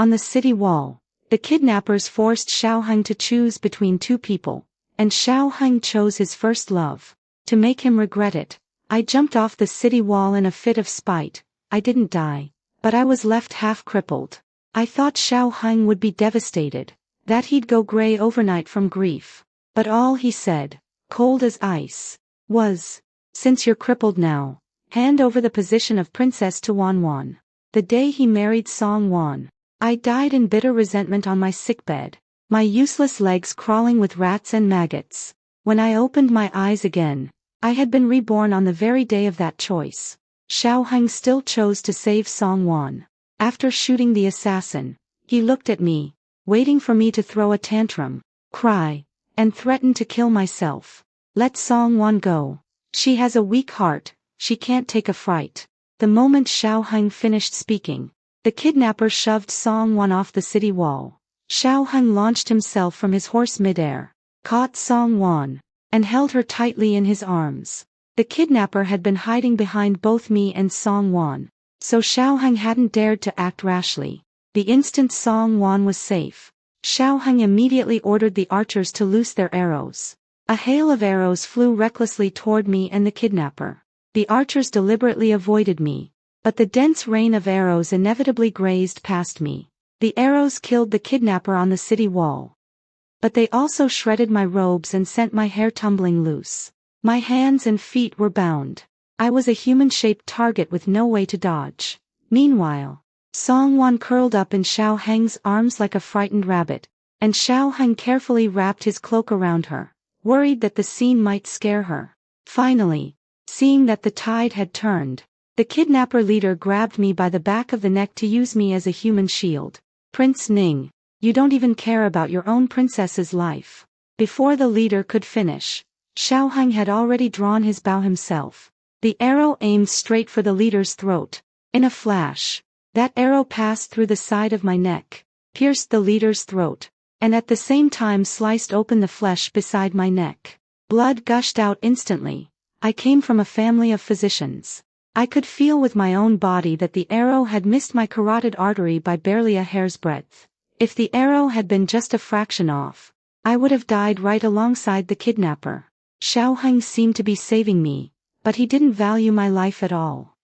On the city wall, the kidnappers forced Xiao Heng to choose between two people, and Xiao Heng chose his first love. To make him regret it, I jumped off the city wall in a fit of spite. I didn't die, but I was left half crippled. I thought Xiao Heng would be devastated, that he'd go gray overnight from grief. But all he said, cold as ice, was, "Since you're crippled now, hand over the position of princess to Wan Wan." The day he married Song Wan, I died in bitter resentment on my sickbed, my useless legs crawling with rats and maggots. When I opened my eyes again, I had been reborn on the very day of that choice. Xiao Heng still chose to save Song Wan. After shooting the assassin, he looked at me, waiting for me to throw a tantrum, cry, and threaten to kill myself. "Let Song Wan go. She has a weak heart, she can't take a fright." The moment Xiao Heng finished speaking, the kidnapper shoved Song Wan off the city wall. Xiao Heng launched himself from his horse midair, caught Song Wan, and held her tightly in his arms. The kidnapper had been hiding behind both me and Song Wan, so Xiao Heng hadn't dared to act rashly. The instant Song Wan was safe, Xiao Heng immediately ordered the archers to loose their arrows. A hail of arrows flew recklessly toward me and the kidnapper. The archers deliberately avoided me, but the dense rain of arrows inevitably grazed past me. The arrows killed the kidnapper on the city wall, but they also shredded my robes and sent my hair tumbling loose. My hands and feet were bound. I was a human-shaped target with no way to dodge. Meanwhile, Song Wan curled up in Xiao Heng's arms like a frightened rabbit, and Xiao Heng carefully wrapped his cloak around her, worried that the scene might scare her. Finally, seeing that the tide had turned, the kidnapper leader grabbed me by the back of the neck to use me as a human shield. "Prince Ning, you don't even care about your own princess's life." Before the leader could finish, Xiao Heng had already drawn his bow himself. The arrow aimed straight for the leader's throat. In a flash, that arrow passed through the side of my neck, pierced the leader's throat, and at the same time sliced open the flesh beside my neck. Blood gushed out instantly. I came from a family of physicians. I could feel with my own body that the arrow had missed my carotid artery by barely a hair's breadth. If the arrow had been just a fraction off, I would have died right alongside the kidnapper. Xiao Heng seemed to be saving me, but he didn't value my life at all.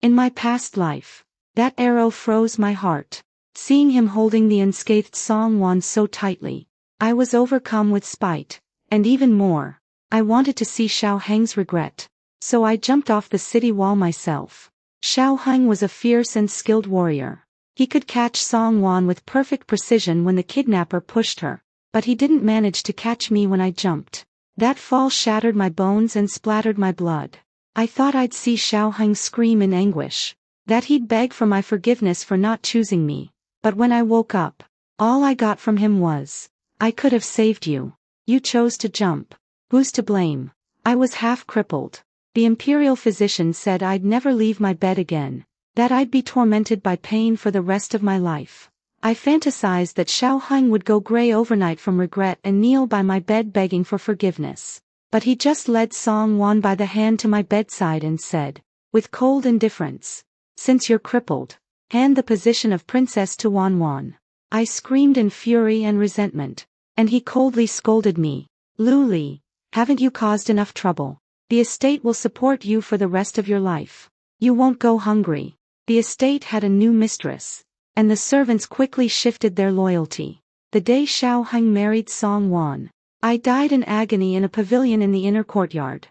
In my past life, that arrow froze my heart. Seeing him holding the unscathed Song Wan so tightly, I was overcome with spite, and even more, I wanted to see Xiao Heng's regret. So I jumped off the city wall myself. Xiao Heng was a fierce and skilled warrior. He could catch Song Wan with perfect precision when the kidnapper pushed her, but he didn't manage to catch me when I jumped. That fall shattered my bones and splattered my blood. I thought I'd see Xiao Heng scream in anguish, that he'd beg for my forgiveness for not choosing me, but when I woke up, all I got from him was, "I could have saved you. You chose to jump. Who's to blame?" I was half crippled. The imperial physician said I'd never leave my bed again, that I'd be tormented by pain for the rest of my life. I fantasized that Xiao Heng would go gray overnight from regret and kneel by my bed begging for forgiveness. But he just led Song Wan by the hand to my bedside and said, with cold indifference, "Since you're crippled, hand the position of princess to Wan Wan." I screamed in fury and resentment, and he coldly scolded me, "Lu Li, haven't you caused enough trouble? The estate will support you for the rest of your life. You won't go hungry." The estate had a new mistress, and the servants quickly shifted their loyalty. The day Xiao Heng married Song Wan, I died in agony in a pavilion in the inner courtyard.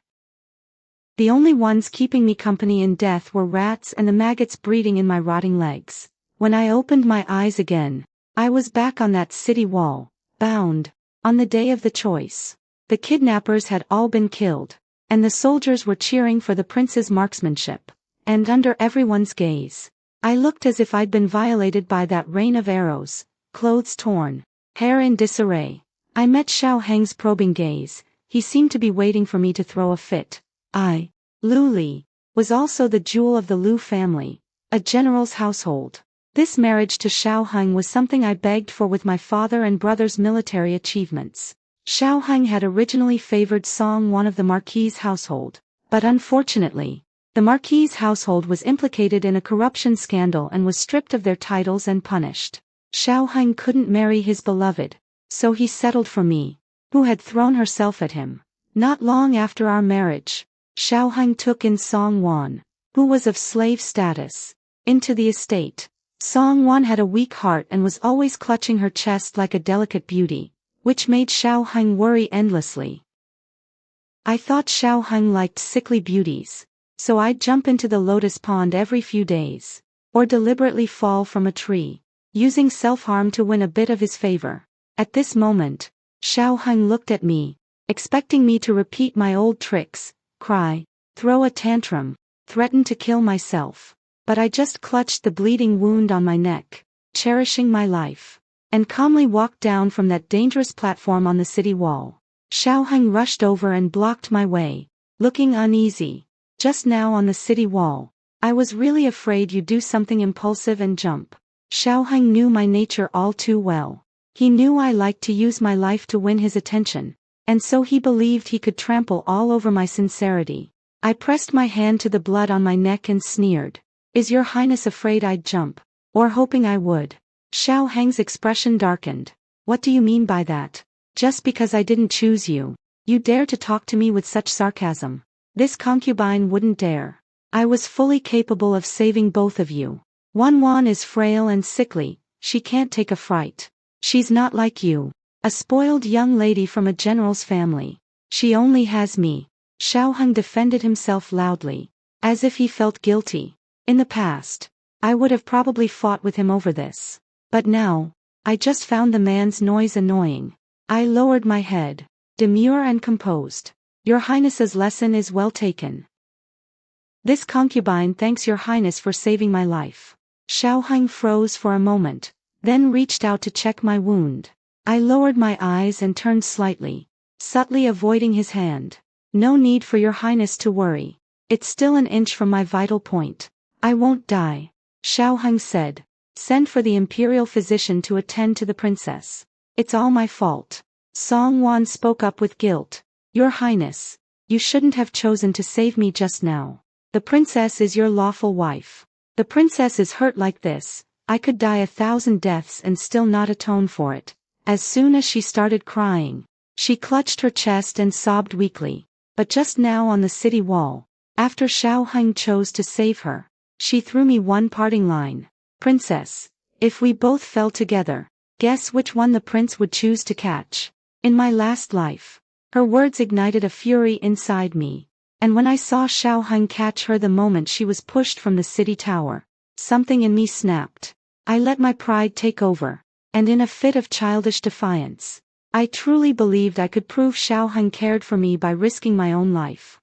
The only ones keeping me company in death were rats and the maggots breeding in my rotting legs. When I opened my eyes again, I was back on that city wall, bound, on the day of the choice. The kidnappers had all been killed, and the soldiers were cheering for the prince's marksmanship. And under everyone's gaze, I looked as if I'd been violated by that rain of arrows, clothes torn, hair in disarray. I met Xiao Heng's probing gaze. He seemed to be waiting for me to throw a fit. Lu Li, was also the jewel of the Lu family, a general's household. This marriage to Xiao Heng was something I begged for with my father and brother's military achievements. Xiao Heng had originally favored Song Wan of the Marquis's household, but unfortunately, The Marquis's household was implicated in a corruption scandal and was stripped of their titles and punished. Xiao Heng couldn't marry his beloved, so he settled for me, who had thrown herself at him. Not long after our marriage, Xiao Heng took in Song Wan, who was of slave status, into the estate. Song Wan had a weak heart and was always clutching her chest like a delicate beauty, which made Xiao Heng worry endlessly. I thought Xiao Heng liked sickly beauties, so I'd jump into the lotus pond every few days, or deliberately fall from a tree, using self-harm to win a bit of his favor. At this moment, Xiao Heng looked at me, expecting me to repeat my old tricks, cry, throw a tantrum, threaten to kill myself. But I just clutched the bleeding wound on my neck, cherishing my life, and calmly walked down from that dangerous platform on the city wall. Xiao Heng rushed over and blocked my way, looking uneasy. Just now on the city wall, I was really afraid you'd do something impulsive and jump. Xiao Heng knew my nature all too well. He knew I liked to use my life to win his attention, and so he believed he could trample all over my sincerity. I pressed my hand to the blood on my neck and sneered. Is your highness afraid I'd jump? Or hoping I would? Xiao Heng's expression darkened. What do you mean by that? Just because I didn't choose you, you dare to talk to me with such sarcasm? This concubine wouldn't dare. I was fully capable of saving both of you. Wan is frail and sickly, she can't take a fright. She's not like you, a spoiled young lady from a general's family. She only has me. Xiao Heng defended himself loudly, as if he felt guilty. In the past, I would have probably fought with him over this. But now, I just found the man's noise annoying. I lowered my head, demure and composed. Your highness's lesson is well taken. This concubine thanks your highness for saving my life. Xiao Heng froze for a moment, then reached out to check my wound. I lowered my eyes and turned slightly, subtly avoiding his hand. No need for your highness to worry. It's still an inch from my vital point. I won't die. Xiao Heng said. Send for the imperial physician to attend to the princess. It's all my fault. Song Wan spoke up with guilt. Your highness, you shouldn't have chosen to save me just now. The princess is your lawful wife. The princess is hurt like this. I could die 1,000 deaths and still not atone for it. As soon as she started crying, she clutched her chest and sobbed weakly. But just now on the city wall, after Xiao Heng chose to save her, she threw me one parting line. Princess, if we both fell together, guess which one the prince would choose to catch? In my last life. Her words ignited a fury inside me, and when I saw Xiao Heng catch her the moment she was pushed from the city tower, something in me snapped. I let my pride take over, and in a fit of childish defiance, I truly believed I could prove Xiao Heng cared for me by risking my own life.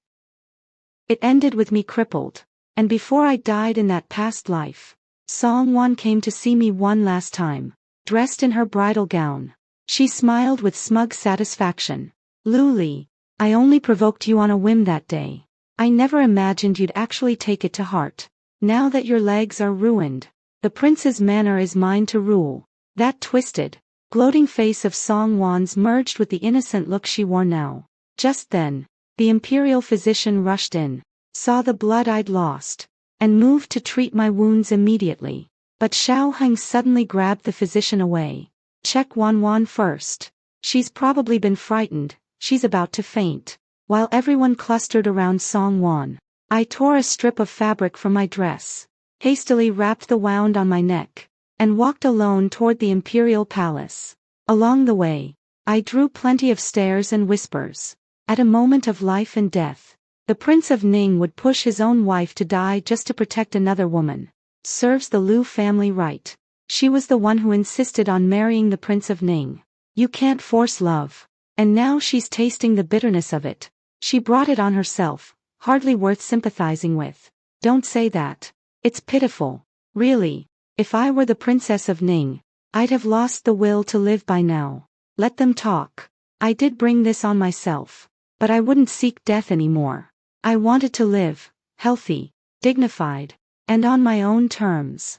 It ended with me crippled, and before I died in that past life, Song Wan came to see me one last time, dressed in her bridal gown. She smiled with smug satisfaction. Lu Li, I only provoked you on a whim that day. I never imagined you'd actually take it to heart. Now that your legs are ruined, the prince's manor is mine to rule. That twisted, gloating face of Song Wan's merged with the innocent look she wore now. Just then, the imperial physician rushed in, saw the blood I'd lost, and moved to treat my wounds immediately. But Xiao Heng suddenly grabbed the physician away. Check Wan first. She's probably been frightened, she's about to faint. While everyone clustered around Song Wan, I tore a strip of fabric from my dress, hastily wrapped the wound on my neck, and walked alone toward the imperial palace. Along the way, I drew plenty of stares and whispers. At a moment of life and death, the Prince of Ning would push his own wife to die just to protect another woman. Serves the Liu family right. She was the one who insisted on marrying the Prince of Ning. You can't force love. And now she's tasting the bitterness of it. She brought it on herself, hardly worth sympathizing with. Don't say that. It's pitiful. Really, if I were the Princess of Ning, I'd have lost the will to live by now. Let them talk. I did bring this on myself, but I wouldn't seek death anymore. I wanted to live, healthy, dignified, and on my own terms.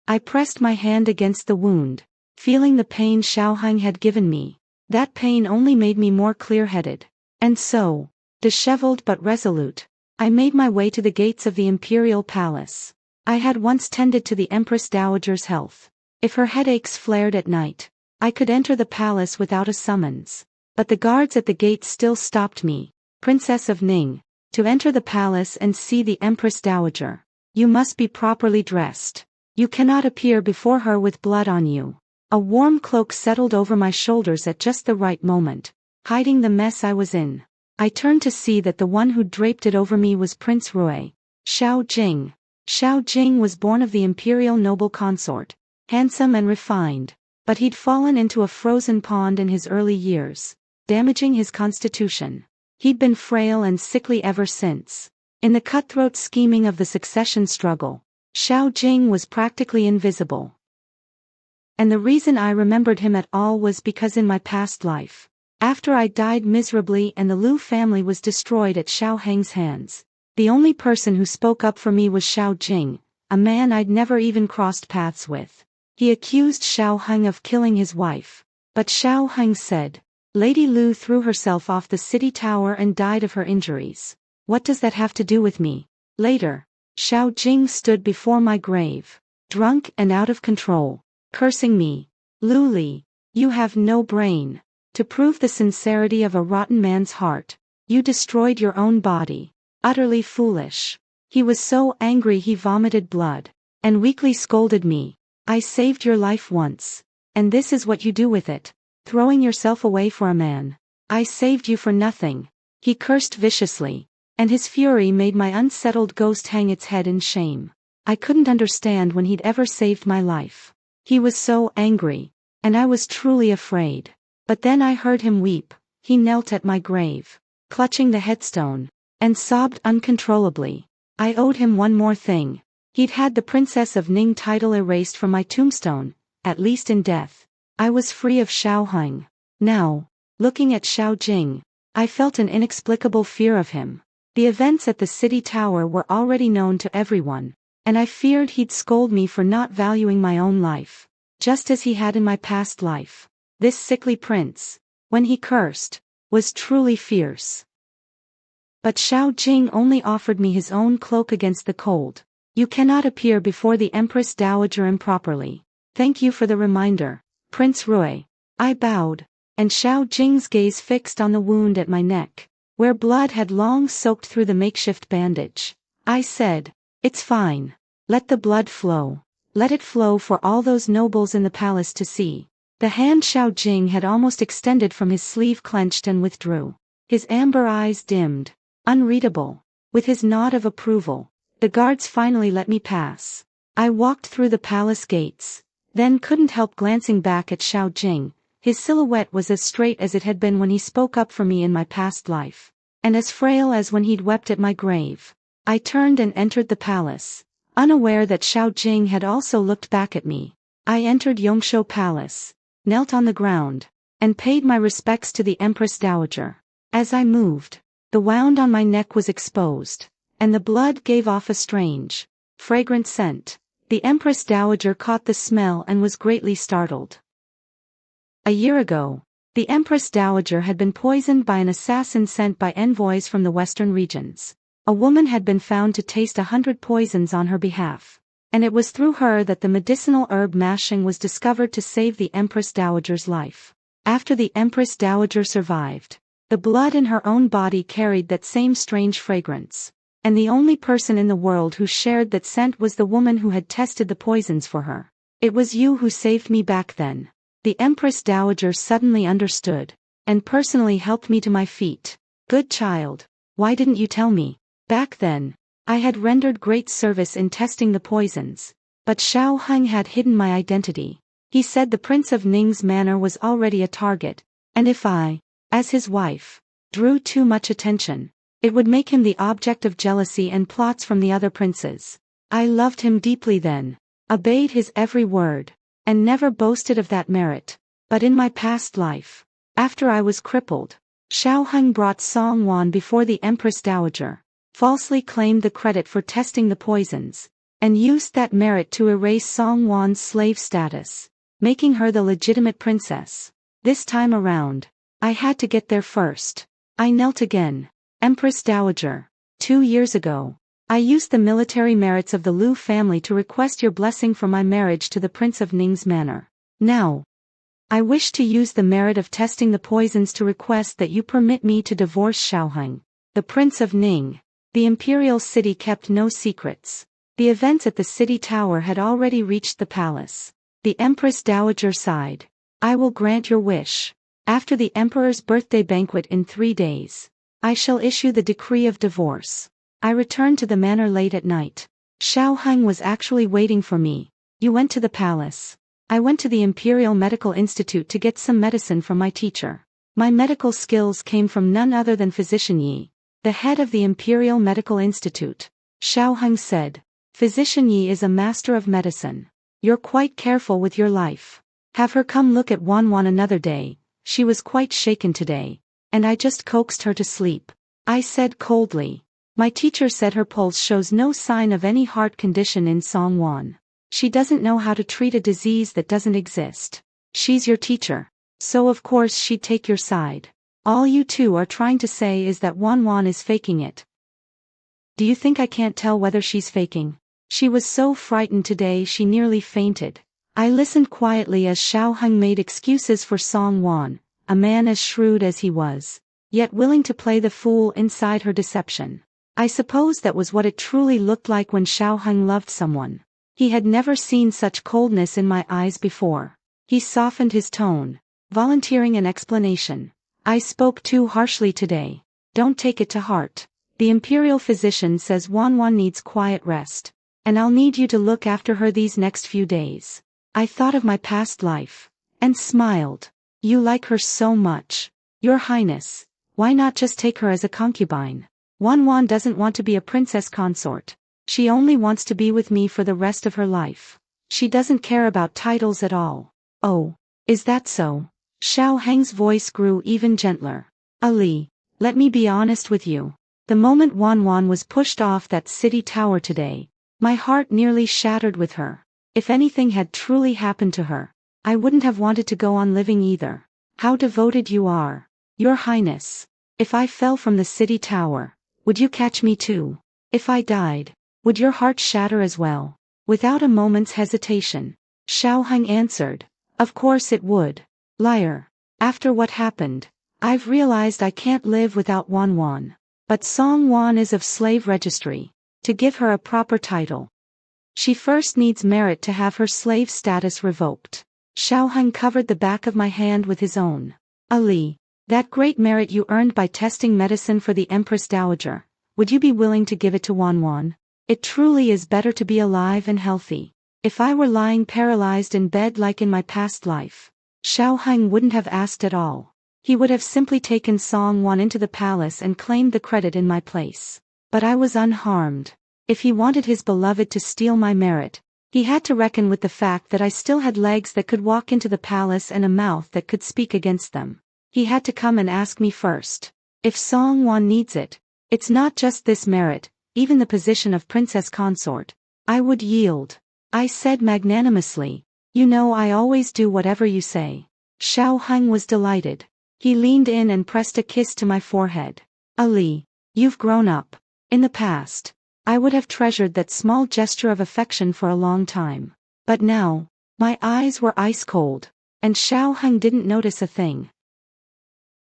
I pressed my hand against the wound, feeling the pain Xiao Heng had given me. That pain only made me more clear-headed. And so, disheveled but resolute, I made my way to the gates of the imperial palace. I had once tended to the Empress Dowager's health. If her headaches flared at night, I could enter the palace without a summons. But the guards at the gates still stopped me. Princess of Ning, to enter the palace and see the Empress Dowager, you must be properly dressed. You cannot appear before her with blood on you. A warm cloak settled over my shoulders at just the right moment, hiding the mess I was in. I turned to see that the one who draped it over me was Prince Rui, Xiao Jing. Xiao Jing was born of the imperial noble consort, handsome and refined, but he'd fallen into a frozen pond in his early years, damaging his constitution. He'd been frail and sickly ever since. In the cutthroat scheming of the succession struggle, Xiao Jing was practically invisible. And the reason I remembered him at all was because in my past life, after I died miserably and the Liu family was destroyed at Xiao Heng's hands, the only person who spoke up for me was Xiao Jing, a man I'd never even crossed paths with. He accused Xiao Heng of killing his wife, but Xiao Heng said, Lady Liu threw herself off the city tower and died of her injuries. What does that have to do with me? Later, Xiao Jing stood before my grave, drunk and out of control, cursing me. Lu Li, you have no brain. To prove the sincerity of a rotten man's heart, you destroyed your own body. Utterly foolish. He was so angry he vomited blood, and weakly scolded me. I saved your life once, and this is what you do with it, throwing yourself away for a man. I saved you for nothing. He cursed viciously, and his fury made my unsettled ghost hang its head in shame. I couldn't understand when he'd ever saved my life. He was so angry, and I was truly afraid. But then I heard him weep. He knelt at my grave, clutching the headstone, and sobbed uncontrollably. I owed him one more thing. He'd had the Princess of Ning title erased from my tombstone, at least in death. I was free of Xiao Heng. Now, looking at Xiao Jing, I felt an inexplicable fear of him. The events at the city tower were already known to everyone, and I feared he'd scold me for not valuing my own life, just as he had in my past life. This sickly prince, when he cursed, was truly fierce. But Xiao Jing only offered me his own cloak against the cold. You cannot appear before the Empress Dowager improperly. Thank you for the reminder, Prince Rui. I bowed, and Xiao Jing's gaze fixed on the wound at my neck, where blood had long soaked through the makeshift bandage. I said, it's fine. Let the blood flow. Let it flow for all those nobles in the palace to see. The hand Xiao Jing had almost extended from his sleeve clenched and withdrew. His amber eyes dimmed, unreadable. With his nod of approval, the guards finally let me pass. I walked through the palace gates, then couldn't help glancing back at Xiao Jing. His silhouette was as straight as it had been when he spoke up for me in my past life, and as frail as when he'd wept at my grave. I turned and entered the palace, unaware that Xiao Jing had also looked back at me. I entered Yongshou Palace, knelt on the ground, and paid my respects to the Empress Dowager. As I moved, the wound on my neck was exposed, and the blood gave off a strange, fragrant scent. The Empress Dowager caught the smell and was greatly startled. A year ago, the Empress Dowager had been poisoned by an assassin sent by envoys from the western regions. A woman had been found to taste 100 poisons on her behalf, and it was through her that the medicinal herb mashing was discovered to save the Empress Dowager's life. After the Empress Dowager survived, the blood in her own body carried that same strange fragrance, and the only person in the world who shared that scent was the woman who had tested the poisons for her. It was you who saved me back then. The Empress Dowager suddenly understood, and personally helped me to my feet. Good child, why didn't you tell me? Back then, I had rendered great service in testing the poisons, but Xiao Heng had hidden my identity. He said the Prince of Ning's manor was already a target, and if I, as his wife, drew too much attention, it would make him the object of jealousy and plots from the other princes. I loved him deeply then, obeyed his every word, and never boasted of that merit. But in my past life, after I was crippled, Xiao Heng brought Song Wan before the Empress Dowager, falsely claimed the credit for testing the poisons, and used that merit to erase Song Wan's slave status, making her the legitimate princess. This time around, I had to get there first. I knelt again. Empress Dowager, 2 years ago, I used the military merits of the Liu family to request your blessing for my marriage to the Prince of Ning's manor. Now, I wish to use the merit of testing the poisons to request that you permit me to divorce Xiaoheng, the Prince of Ning. The imperial city kept no secrets. The events at the city tower had already reached the palace. The Empress Dowager sighed. I will grant your wish. After the emperor's birthday banquet in 3 days, I shall issue the decree of divorce. I returned to the manor late at night. Xiaoheng was actually waiting for me. You went to the palace. I went to the Imperial Medical Institute to get some medicine from my teacher. My medical skills came from none other than Physician Yi, the head of the Imperial Medical Institute. Xiaoheng said. Physician Yi is a master of medicine. You're quite careful with your life. Have her come look at Wanwan another day. She was quite shaken today, and I just coaxed her to sleep. I said coldly. My teacher said her pulse shows no sign of any heart condition in Songwan. She doesn't know how to treat a disease that doesn't exist. She's your teacher, so of course she'd take your side. All you two are trying to say is that Wanwan is faking it. Do you think I can't tell whether she's faking? She was so frightened today she nearly fainted. I listened quietly as Xiaoheng made excuses for Songwan, a man as shrewd as he was, yet willing to play the fool inside her deception. I suppose that was what it truly looked like when Xiaoheng loved someone. He had never seen such coldness in my eyes before. He softened his tone, volunteering an explanation. I spoke too harshly today. Don't take it to heart. The imperial physician says Wanwan needs quiet rest, and I'll need you to look after her these next few days. I thought of my past life, and smiled. You like her so much. Your Highness, why not just take her as a concubine? Wanwan doesn't want to be a princess consort. She only wants to be with me for the rest of her life. She doesn't care about titles at all. Oh, is that so? Xiaoheng's voice grew even gentler. Ali, let me be honest with you. The moment Wanwan was pushed off that city tower today, my heart nearly shattered with her. If anything had truly happened to her, I wouldn't have wanted to go on living either. How devoted you are. Your Highness. If I fell from the city tower, would you catch me too? If I died, would your heart shatter as well? Without a moment's hesitation, Xiaoheng answered. Of course it would. Liar. After what happened, I've realized I can't live without Wanwan. But Songwan is of slave registry. To give her a proper title, she first needs merit to have her slave status revoked. Xiaoheng covered the back of my hand with his own. Ali, that great merit you earned by testing medicine for the Empress Dowager, would you be willing to give it to Wanwan? It truly is better to be alive and healthy. If I were lying paralyzed in bed like in my past life, Xiaoheng wouldn't have asked at all. He would have simply taken Songwan into the palace and claimed the credit in my place. But I was unharmed. If he wanted his beloved to steal my merit, he had to reckon with the fact that I still had legs that could walk into the palace and a mouth that could speak against them. He had to come and ask me first. If Songwan needs it, it's not just this merit, even the position of princess consort. I would yield. I said magnanimously. You know I always do whatever you say. Xiaoheng was delighted. He leaned in and pressed a kiss to my forehead. Ali, you've grown up. In the past, I would have treasured that small gesture of affection for a long time. But now, my eyes were ice cold, and Xiaoheng didn't notice a thing.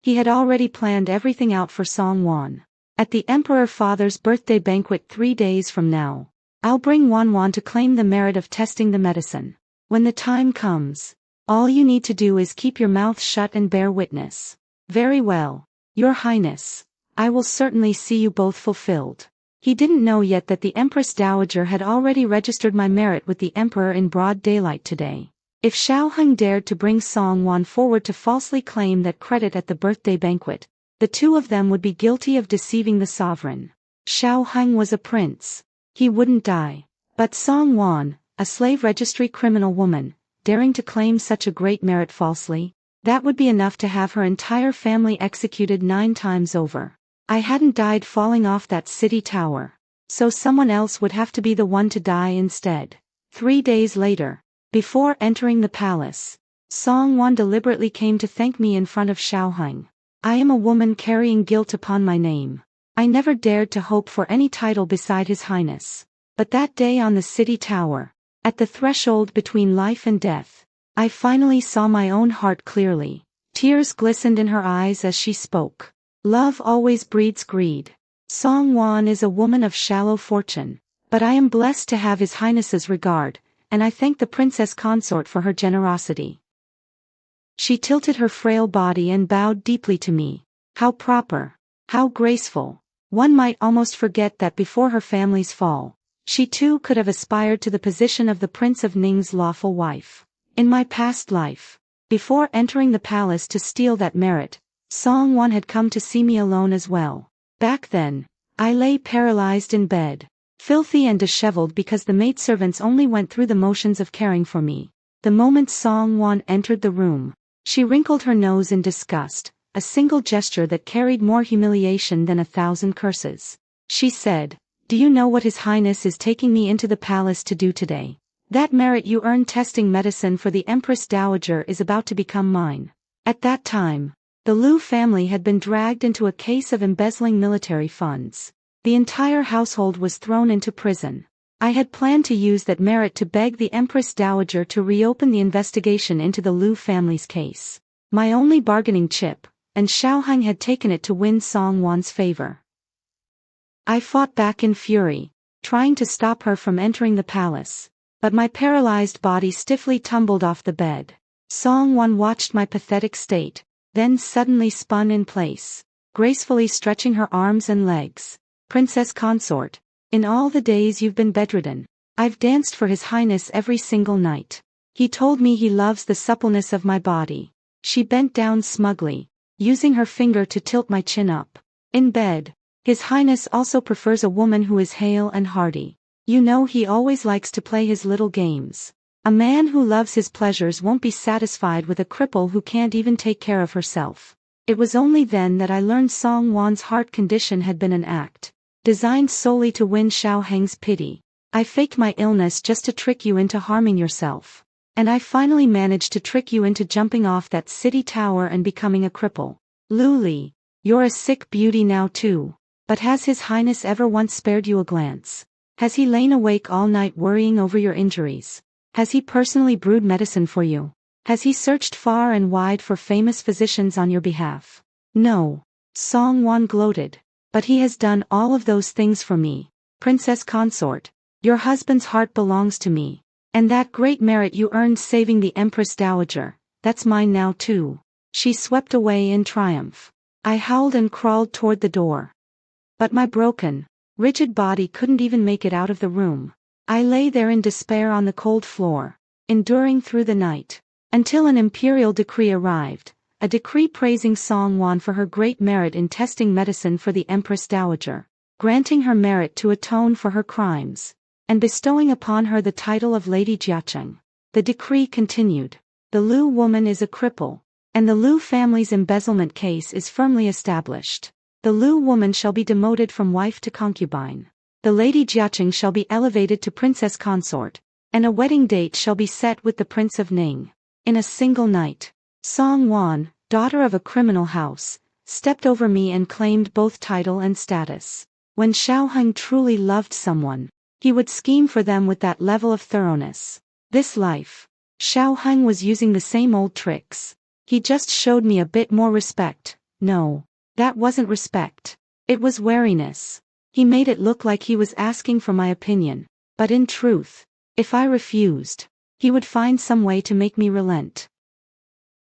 He had already planned everything out for Songwan. At the Emperor Father's birthday banquet 3 days from now, I'll bring Wanwan to claim the merit of testing the medicine. When the time comes, all you need to do is keep your mouth shut and bear witness. Very well, Your Highness. I will certainly see you both fulfilled. He didn't know yet that the Empress Dowager had already registered my merit with the Emperor in broad daylight today. If Xiaoheng dared to bring Songwan forward to falsely claim that credit at the birthday banquet, the two of them would be guilty of deceiving the sovereign. Xiaoheng was a prince. He wouldn't die. But Songwan, a slave registry criminal woman, daring to claim such a great merit falsely, that would be enough to have her entire family executed 9 times over. I hadn't died falling off that city tower, so someone else would have to be the one to die instead. 3 days later, before entering the palace, Songwan deliberately came to thank me in front of Xiaoheng. I am a woman carrying guilt upon my name. I never dared to hope for any title beside His Highness. But that day on the city tower, at the threshold between life and death, I finally saw my own heart clearly. Tears glistened in her eyes as she spoke. Love always breeds greed. Song Wan is a woman of shallow fortune, but I am blessed to have His Highness's regard, and I thank the princess consort for her generosity. She tilted her frail body and bowed deeply to me. How proper, how graceful. One might almost forget that before her family's fall, she too could have aspired to the position of the Prince of Ning's lawful wife. In my past life, before entering the palace to steal that merit, Song Wan had come to see me alone as well. Back then, I lay paralyzed in bed, filthy and disheveled because the maidservants only went through the motions of caring for me. The moment Song Wan entered the room, she wrinkled her nose in disgust, a single gesture that carried more humiliation than 1,000 curses. She said, "Do you know what His Highness is taking me into the palace to do today? That merit you earned testing medicine for the Empress Dowager is about to become mine." At that time, the Liu family had been dragged into a case of embezzling military funds. The entire household was thrown into prison. I had planned to use that merit to beg the Empress Dowager to reopen the investigation into the Liu family's case. My only bargaining chip, and Xiaoheng had taken it to win Song Wan's favor. I fought back in fury, trying to stop her from entering the palace, but my paralyzed body stiffly tumbled off the bed. Song Wan watched my pathetic state, then suddenly spun in place, gracefully stretching her arms and legs. "Princess consort, in all the days you've been bedridden, I've danced for His Highness every single night. He told me he loves the suppleness of my body." She bent down smugly, using her finger to tilt my chin up. "In bed, His Highness also prefers a woman who is hale and hearty. You know he always likes to play his little games. A man who loves his pleasures won't be satisfied with a cripple who can't even take care of herself." It was only then that I learned Song Wan's heart condition had been an act, designed solely to win Xiaoheng's pity. "I faked my illness just to trick you into harming yourself. And I finally managed to trick you into jumping off that city tower and becoming a cripple. Lu Li, you're a sick beauty now too. But has His Highness ever once spared you a glance? Has he lain awake all night worrying over your injuries? Has he personally brewed medicine for you? Has he searched far and wide for famous physicians on your behalf?" "No," Song Wan gloated. "But he has done all of those things for me. Princess consort, your husband's heart belongs to me. And that great merit you earned saving the Empress Dowager, that's mine now too." She swept away in triumph. I howled and crawled toward the door. But my broken, rigid body couldn't even make it out of the room. I lay there in despair on the cold floor, enduring through the night, until an imperial decree arrived, a decree praising Song Wan for her great merit in testing medicine for the Empress Dowager, granting her merit to atone for her crimes, and bestowing upon her the title of Lady Jiacheng. The decree continued. The Liu woman is a cripple, and the Liu family's embezzlement case is firmly established. The Liu woman shall be demoted from wife to concubine. The Lady Jiacheng shall be elevated to princess consort, and a wedding date shall be set with the Prince of Ning. In a single night, Song Wan, daughter of a criminal house, stepped over me and claimed both title and status. When Xiaoheng truly loved someone, he would scheme for them with that level of thoroughness. This life, Xiaoheng was using the same old tricks. He just showed me a bit more respect. No, that wasn't respect. It was wariness. He made it look like he was asking for my opinion, but in truth, if I refused, he would find some way to make me relent.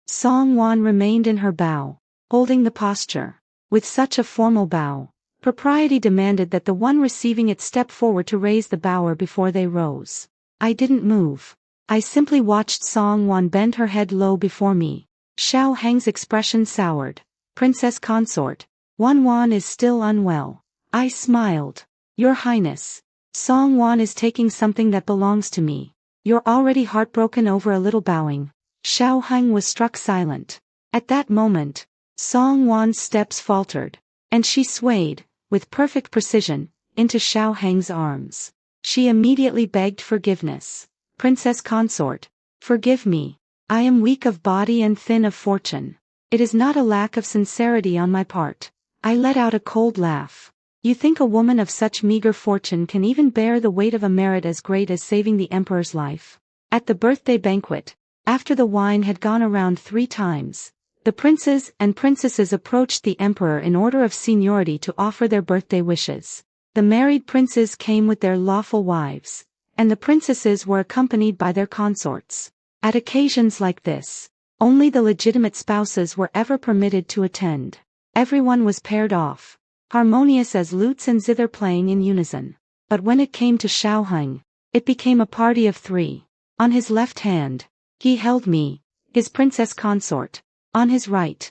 Song Wan remained in her bow, holding the posture. With such a formal bow, propriety demanded that the one receiving it step forward to raise the bower before they rose. I didn't move. I simply watched Song Wan bend her head low before me. Xiaoheng's expression soured. "Princess consort, Wan is still unwell." I smiled. "Your Highness, Song Wan is taking something that belongs to me. You're already heartbroken over a little bowing." Xiaoheng was struck silent. At that moment, Song Wan's steps faltered, and she swayed, with perfect precision, into Xiaoheng's arms. She immediately begged forgiveness. "Princess consort, forgive me. I am weak of body and thin of fortune. It is not a lack of sincerity on my part." I let out a cold laugh. You think a woman of such meager fortune can even bear the weight of a merit as great as saving the emperor's life? At the birthday banquet, after the wine had gone around 3 times, the princes and princesses approached the emperor in order of seniority to offer their birthday wishes. The married princes came with their lawful wives, and the princesses were accompanied by their consorts. At occasions like this, only the legitimate spouses were ever permitted to attend. Everyone was paired off, harmonious as lutes and zither playing in unison. But when it came to Xiao Heng, it became a party of 3. On his left hand, he held me, his princess consort. On his right,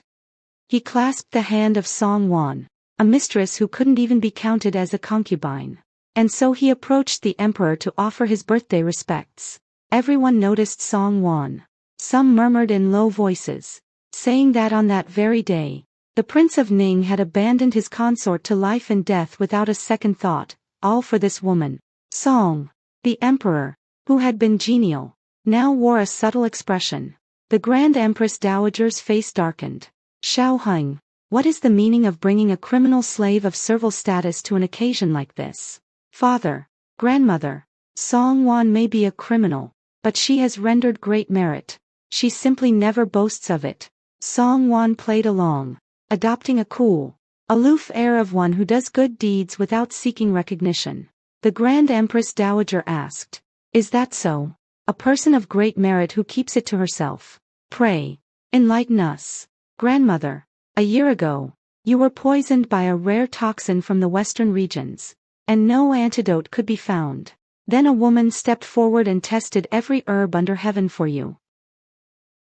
he clasped the hand of Song Wan, a mistress who couldn't even be counted as a concubine. And so he approached the emperor to offer his birthday respects. Everyone noticed Song Wan. Some murmured in low voices, saying that on that very day, the Prince of Ning had abandoned his consort to life and death without a second thought, all for this woman. Song. The emperor, who had been genial, now wore a subtle expression. The Grand Empress Dowager's face darkened. Xiao Heng, what is the meaning of bringing a criminal slave of servile status to an occasion like this? Father, grandmother, Song Wan may be a criminal, but she has rendered great merit. She simply never boasts of it. Song Wan played along, adopting a cool, aloof air of one who does good deeds without seeking recognition. The Grand Empress Dowager asked, "Is that so? A person of great merit who keeps it to herself? Pray, enlighten us." Grandmother, a year ago, you were poisoned by a rare toxin from the western regions, and no antidote could be found. Then a woman stepped forward and tested every herb under heaven for you.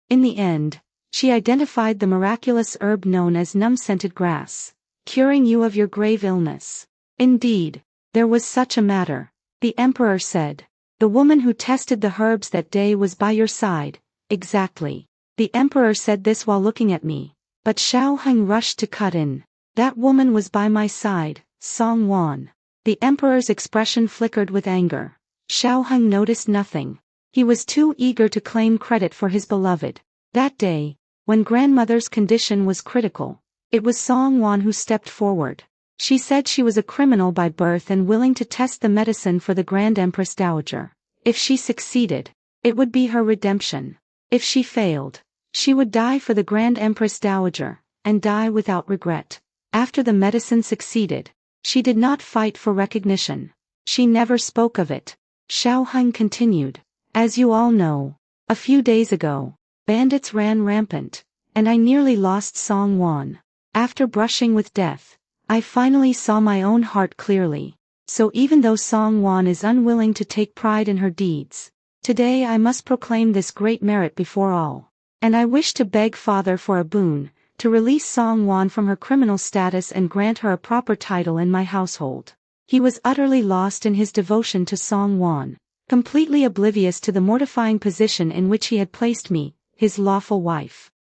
In the end, she identified the miraculous herb known as numb-scented grass, curing you of your grave illness. Indeed, there was such a matter, the emperor said. The woman who tested the herbs that day was by your side. Exactly. The emperor said this while looking at me, but Xiao Heng rushed to cut in. That woman was by my side, Song Wan. The emperor's expression flickered with anger. Xiao Heng noticed nothing. He was too eager to claim credit for his beloved. That day, when grandmother's condition was critical, it was Song Wan who stepped forward. She said she was a criminal by birth and willing to test the medicine for the Grand Empress Dowager. If she succeeded, it would be her redemption. If she failed, she would die for the Grand Empress Dowager, and die without regret. After the medicine succeeded, she did not fight for recognition. She never spoke of it. Xiao Heng continued. As you all know, a few days ago, bandits ran rampant, and I nearly lost Song Wan. After brushing with death, I finally saw my own heart clearly. So even though Song Wan is unwilling to take pride in her deeds, today I must proclaim this great merit before all. And I wish to beg Father for a boon, to release Song Wan from her criminal status and grant her a proper title in my household. He was utterly lost in his devotion to Song Wan, completely oblivious to the mortifying position in which he had placed me, his lawful wife.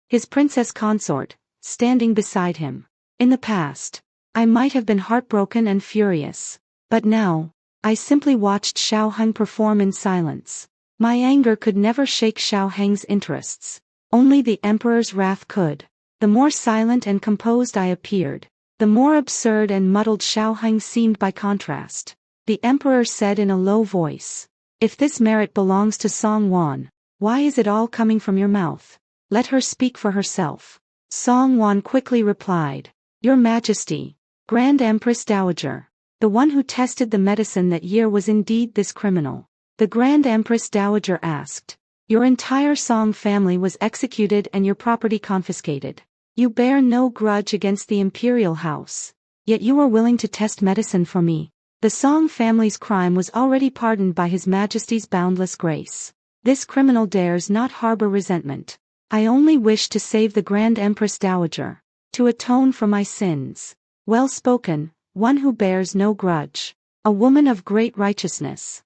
His princess consort, standing beside him. In the past, I might have been heartbroken and furious. But now, I simply watched Xiao Heng perform in silence. My anger could never shake Xiao Heng's interests. Only the emperor's wrath could. The more silent and composed I appeared, the more absurd and muddled Xiao Heng seemed by contrast. The emperor said in a low voice, "If this merit belongs to Song Wan, why is it all coming from your mouth? Let her speak for herself." Song Wan quickly replied, "Your Majesty, Grand Empress Dowager, the one who tested the medicine that year was indeed this criminal." The Grand Empress Dowager asked, "Your entire Song family was executed and your property confiscated. You bear no grudge against the imperial house, yet you were willing to test medicine for me." The Song family's crime was already pardoned by His Majesty's boundless grace. This criminal dares not harbor resentment. I only wish to save the Grand Empress Dowager, to atone for my sins. Well spoken, one who bears no grudge. A woman of great righteousness.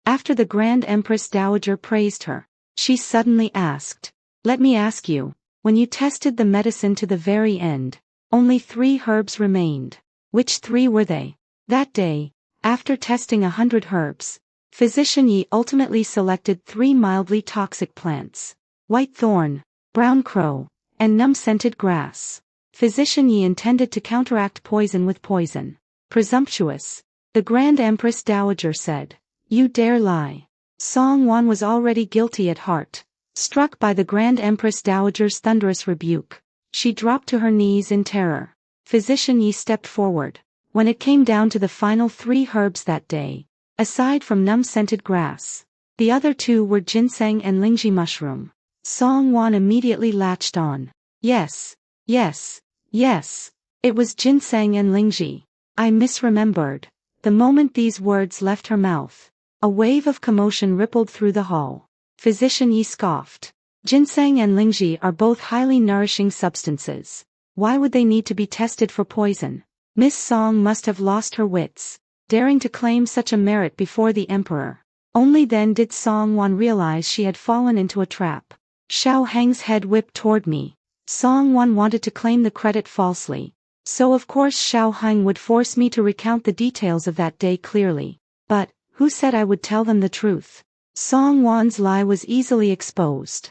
After the Grand Empress Dowager praised her, she suddenly asked, "Let me ask you, when you tested the medicine to the very end, only 3 herbs remained. Which 3 were they?" That day, after testing 100 herbs, Physician Yi ultimately selected 3 mildly toxic plants: white thorn, brown crow, and numb-scented grass. Physician Yi intended to counteract poison with poison. Presumptuous. The Grand Empress Dowager said. You dare lie. Song Wan was already guilty at heart. Struck by the Grand Empress Dowager's thunderous rebuke, she dropped to her knees in terror. Physician Yi stepped forward. When it came down to the final 3 herbs that day, aside from numb-scented grass, the other 2 were ginseng and lingji mushroom. Song Wan immediately latched on. Yes. Yes. Yes. It was ginseng and lingji. I misremembered. The moment these words left her mouth, a wave of commotion rippled through the hall. Physician Yi scoffed. Ginseng and lingji are both highly nourishing substances. Why would they need to be tested for poison? Miss Song must have lost her wits, daring to claim such a merit before the emperor. Only then did Song Wan realize she had fallen into a trap. Xiao Heng's head whipped toward me. Song Wan wanted to claim the credit falsely, so of course Xiao Heng would force me to recount the details of that day clearly. But, who said I would tell them the truth? Song Wan's lie was easily exposed.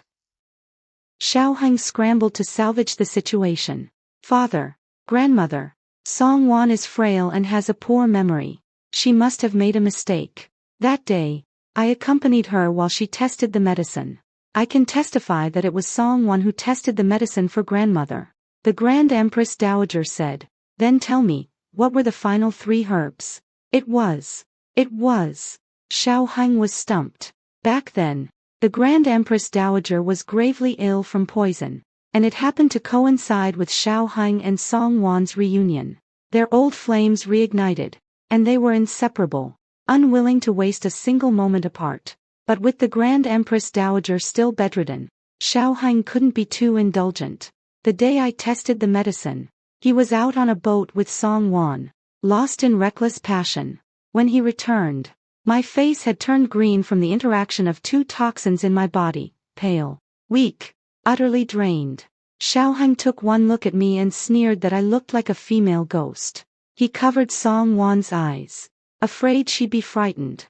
Xiao Heng scrambled to salvage the situation. Father, grandmother, Song Wan is frail and has a poor memory. She must have made a mistake. That day, I accompanied her while she tested the medicine. I can testify that it was Song Wan who tested the medicine for grandmother. The Grand Empress Dowager said. Then tell me, what were the final 3 herbs? It was. Xiao Heng was stumped. Back then, the Grand Empress Dowager was gravely ill from poison, and it happened to coincide with Xiao Heng and Song Wan's reunion. Their old flames reignited, and they were inseparable, unwilling to waste a single moment apart. But with the Grand Empress Dowager still bedridden, Xiao Heng couldn't be too indulgent. The day I tested the medicine, he was out on a boat with Song Wan, lost in reckless passion. When he returned, my face had turned green from the interaction of 2 toxins in my body, pale, weak, utterly drained. Xiao Heng took one look at me and sneered that I looked like a female ghost. He covered Song Wan's eyes, afraid she'd be frightened.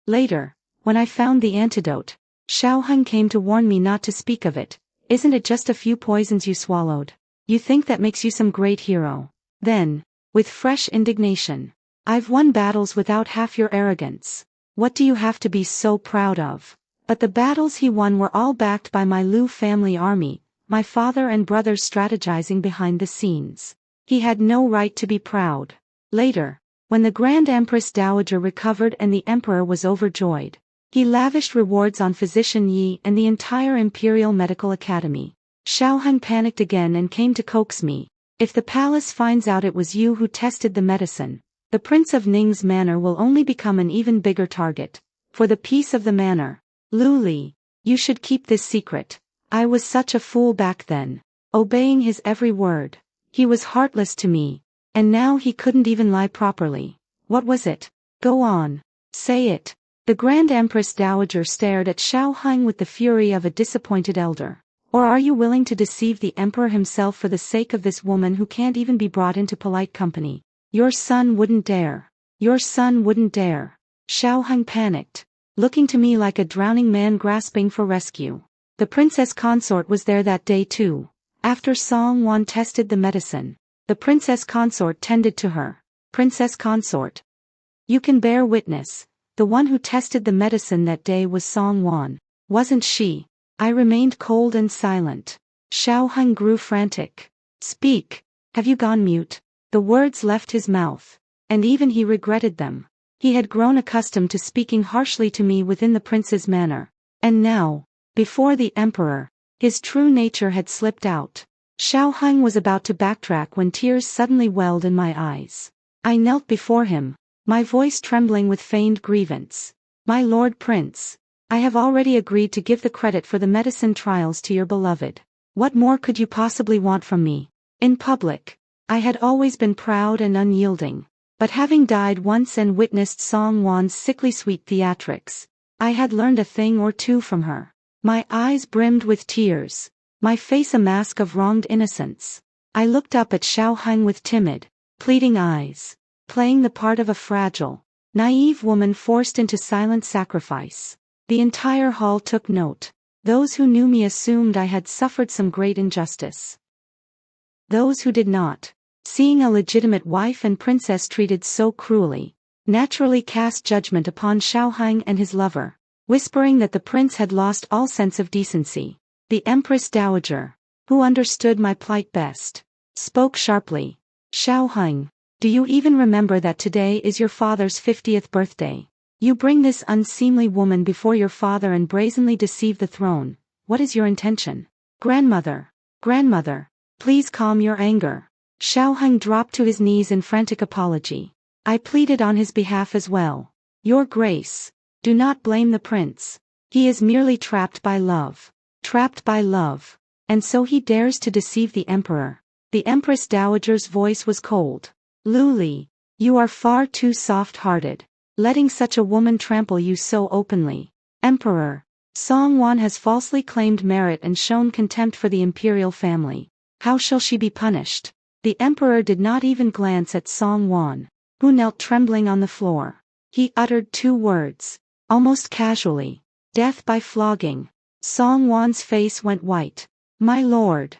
Later, when I found the antidote, Xiao Heng came to warn me not to speak of it. Isn't it just a few poisons you swallowed? You think that makes you some great hero? Then, with fresh indignation, I've won battles without half your arrogance. What do you have to be so proud of? But the battles he won were all backed by my Liu family army, my father and brothers strategizing behind the scenes. He had no right to be proud. Later, when the Grand Empress Dowager recovered and the emperor was overjoyed, he lavished rewards on Physician Yi and the entire Imperial Medical Academy. Xiao Heng panicked again and came to coax me. If the palace finds out it was you who tested the medicine, the Prince of Ning's manor will only become an even bigger target. For the peace of the manor, Lu Li, you should keep this secret. I was such a fool back then, obeying his every word. He was heartless to me, and now he couldn't even lie properly. What was it? Go on. Say it. The Grand Empress Dowager stared at Xiao Heng with the fury of a disappointed elder. Or are you willing to deceive the emperor himself for the sake of this woman who can't even be brought into polite company? Your son wouldn't dare. Your son wouldn't dare. Xiao Heng panicked, looking to me like a drowning man grasping for rescue. The princess consort was there that day too. After Song Wan tested the medicine, the princess consort tended to her. Princess consort. You can bear witness. The one who tested the medicine that day was Song Wan, wasn't she? I remained cold and silent. Xiao Heng grew frantic. Speak. Have you gone mute? The words left his mouth, and even he regretted them. He had grown accustomed to speaking harshly to me within the prince's manor. And now, before the emperor, his true nature had slipped out. Xiao Heng was about to backtrack when tears suddenly welled in my eyes. I knelt before him, my voice trembling with feigned grievance. My lord prince, I have already agreed to give the credit for the medicine trials to your beloved. What more could you possibly want from me? In public, I had always been proud and unyielding, but having died once and witnessed Song Wan's sickly sweet theatrics, I had learned a thing or two from her. My eyes brimmed with tears, my face a mask of wronged innocence. I looked up at Xiao Heng with timid, pleading eyes, playing the part of a fragile, naive woman forced into silent sacrifice. The entire hall took note. Those who knew me assumed I had suffered some great injustice. those who did not, seeing a legitimate wife and princess treated so cruelly, naturally cast judgment upon Xiaoheng and his lover, whispering that the prince had lost all sense of decency. The Empress Dowager, who understood my plight best, spoke sharply. Xiaoheng, do you even remember that today is your father's 50th birthday? You bring this unseemly woman before your father and brazenly deceive the throne. What is your intention? Grandmother, please calm your anger. Xiaoheng dropped to his knees in frantic apology. I pleaded on his behalf as well. Your Grace, do not blame the prince. He is merely trapped by love. And so he dares to deceive the emperor. The Empress Dowager's voice was cold. Lu Li, you are far too soft-hearted, letting such a woman trample you so openly. Emperor, Song Wan has falsely claimed merit and shown contempt for the imperial family. How shall she be punished? The emperor did not even glance at Song Wan, who knelt trembling on the floor. He uttered 2 words, almost casually. Death by flogging. Song Wan's face went white. My lord,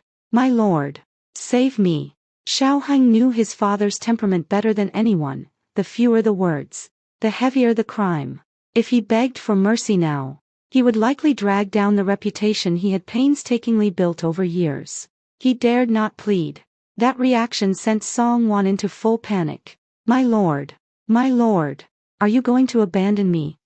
save me. Xiaoheng knew his father's temperament better than anyone. The fewer the words, the heavier the crime. If he begged for mercy now, he would likely drag down the reputation he had painstakingly built over years. He dared not plead. That reaction sent Song Wan into full panic. My lord, are you going to abandon me?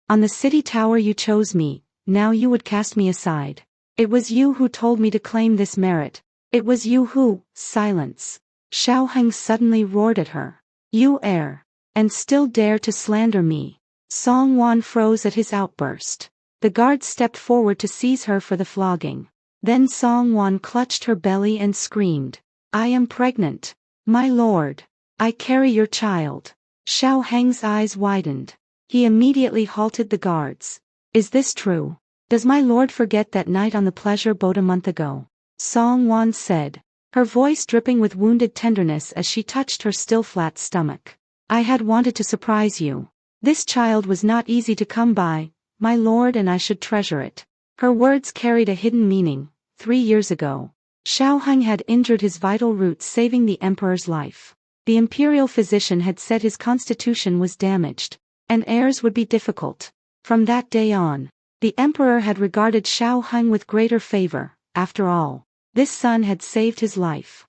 On the city tower you chose me, now you would cast me aside. It was you who told me to claim this merit. It was you who— Silence. Xiaoheng suddenly roared at her. You err, and still dare to slander me. Song Wan froze at his outburst. The guards stepped forward to seize her for the flogging. Then Song Wan clutched her belly and screamed. I am pregnant. My lord, I carry your child. Xiaoheng's eyes widened. He immediately halted the guards. Is this true? Does my lord forget that night on the pleasure boat a month ago? Song Wan said, her voice dripping with wounded tenderness as she touched her still flat stomach. I had wanted to surprise you. This child was not easy to come by, my lord, and I should treasure it. Her words carried a hidden meaning. 3 years ago, Xiaoheng had injured his vital roots, saving the emperor's life. The imperial physician had said his constitution was damaged, and heirs would be difficult. From that day on, the emperor had regarded Xiaoheng with greater favor. After all, this son had saved his life.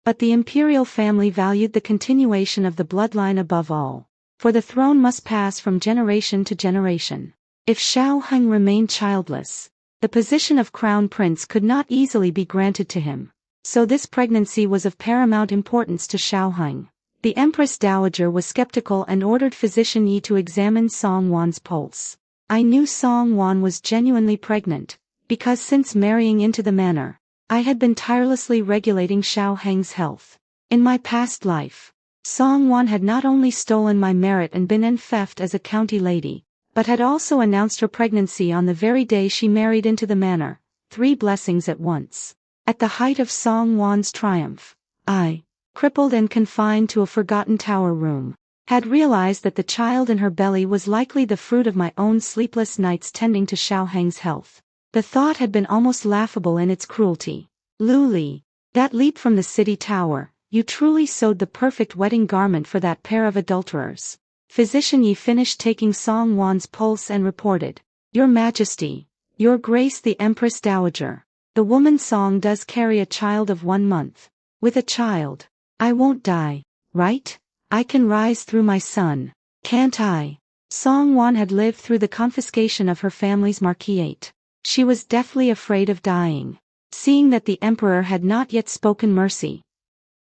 But the imperial family valued the continuation of the bloodline above all, for the throne must pass from generation to generation. If Xiaoheng remained childless, the position of crown prince could not easily be granted to him. So this pregnancy was of paramount importance to Xiaoheng. The Empress Dowager was skeptical and ordered physician Yi to examine Song Wan's pulse. I knew Song Wan was genuinely pregnant, because since marrying into the manor, I had been tirelessly regulating Xiaoheng's health. In my past life, Song Wan had not only stolen my merit and been enfeoffed as a county lady, but had also announced her pregnancy on the very day she married into the manor. 3 blessings at once. At the height of Song Wan's triumph, I, crippled and confined to a forgotten tower room, had realized that the child in her belly was likely the fruit of my own sleepless nights tending to Xiaoheng's health. The thought had been almost laughable in its cruelty. Lu Li, that leap from the city tower, you truly sewed the perfect wedding garment for that pair of adulterers. Physician Yi finished taking Song Wan's pulse and reported. Your Majesty, Your Grace the Empress Dowager, the woman Song does carry a child of 1 month. With a child, I won't die, right? I can rise through my son, can't I? Song Wan had lived through the confiscation of her family's marquisate. She was deathly afraid of dying. Seeing that the emperor had not yet spoken mercy,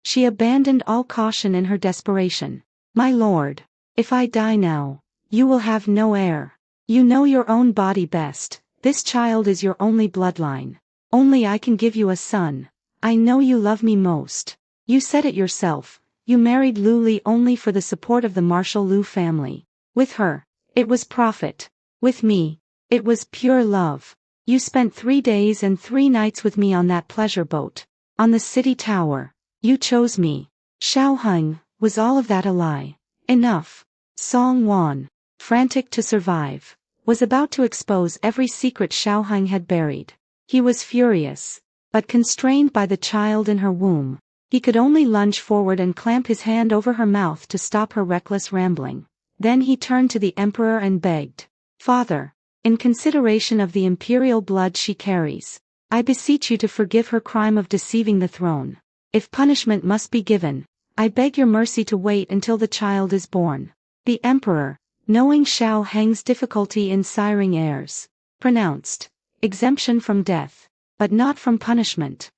she abandoned all caution in her desperation. My lord, if I die now, you will have no heir. You know your own body best. This child is your only bloodline. Only I can give you a son. I know you love me most. You said it yourself. You married Lu Li only for the support of the Marshal Lu family. With her, it was profit. With me, it was pure love. You spent 3 days and 3 nights with me on that pleasure boat. On the city tower. You chose me. Xiaoheng, was all of that a lie? Enough. Song Wan, frantic to survive, was about to expose every secret Xiaoheng had buried. He was furious. But constrained by the child in her womb, he could only lunge forward and clamp his hand over her mouth to stop her reckless rambling. Then he turned to the emperor and begged, "Father, in consideration of the imperial blood she carries, I beseech you to forgive her crime of deceiving the throne. If punishment must be given, I beg your mercy to wait until the child is born." The emperor, knowing Xiao Heng's difficulty in siring heirs, pronounced exemption from death, but not from punishment.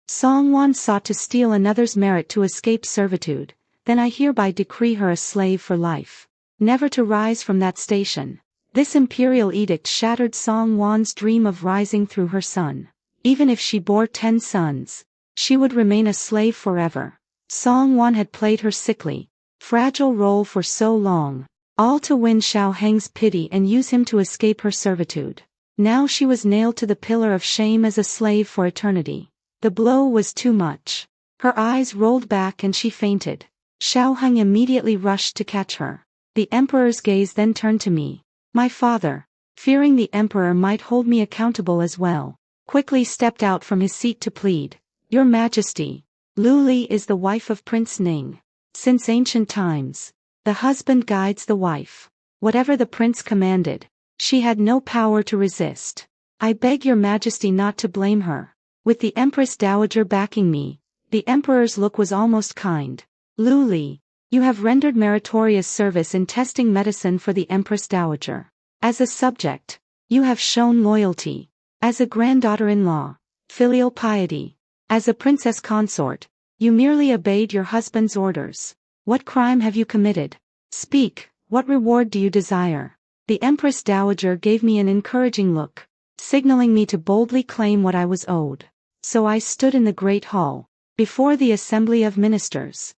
Songwan sought to steal another's merit to escape servitude, then I hereby decree her a slave for life, never to rise from that station. This imperial edict shattered Songwan's dream of rising through her son. Even if she bore 10 sons, she would remain a slave forever. Songwan had played her sickly, fragile role for so long, all to win Xiao Heng's pity and use him to escape her servitude. Now she was nailed to the pillar of shame as a slave for eternity. The blow was too much. Her eyes rolled back and she fainted. Xiao Heng immediately rushed to catch her. The emperor's gaze then turned to me. My father, fearing the emperor might hold me accountable as well, quickly stepped out from his seat to plead, "Your Majesty, Lu Li is the wife of Prince Ning. Since ancient times, the husband guides the wife. Whatever the prince commanded, she had no power to resist. I beg your Majesty not to blame her." With the Empress Dowager backing me, the emperor's look was almost kind. "Lu Li, you have rendered meritorious service in testing medicine for the Empress Dowager. As a subject, you have shown loyalty. As a granddaughter-in-law, filial piety. As a princess consort, you merely obeyed your husband's orders. What crime have you committed? Speak, what reward do you desire?" The Empress Dowager gave me an encouraging look, signaling me to boldly claim what I was owed. So I stood in the great hall, before the assembly of ministers,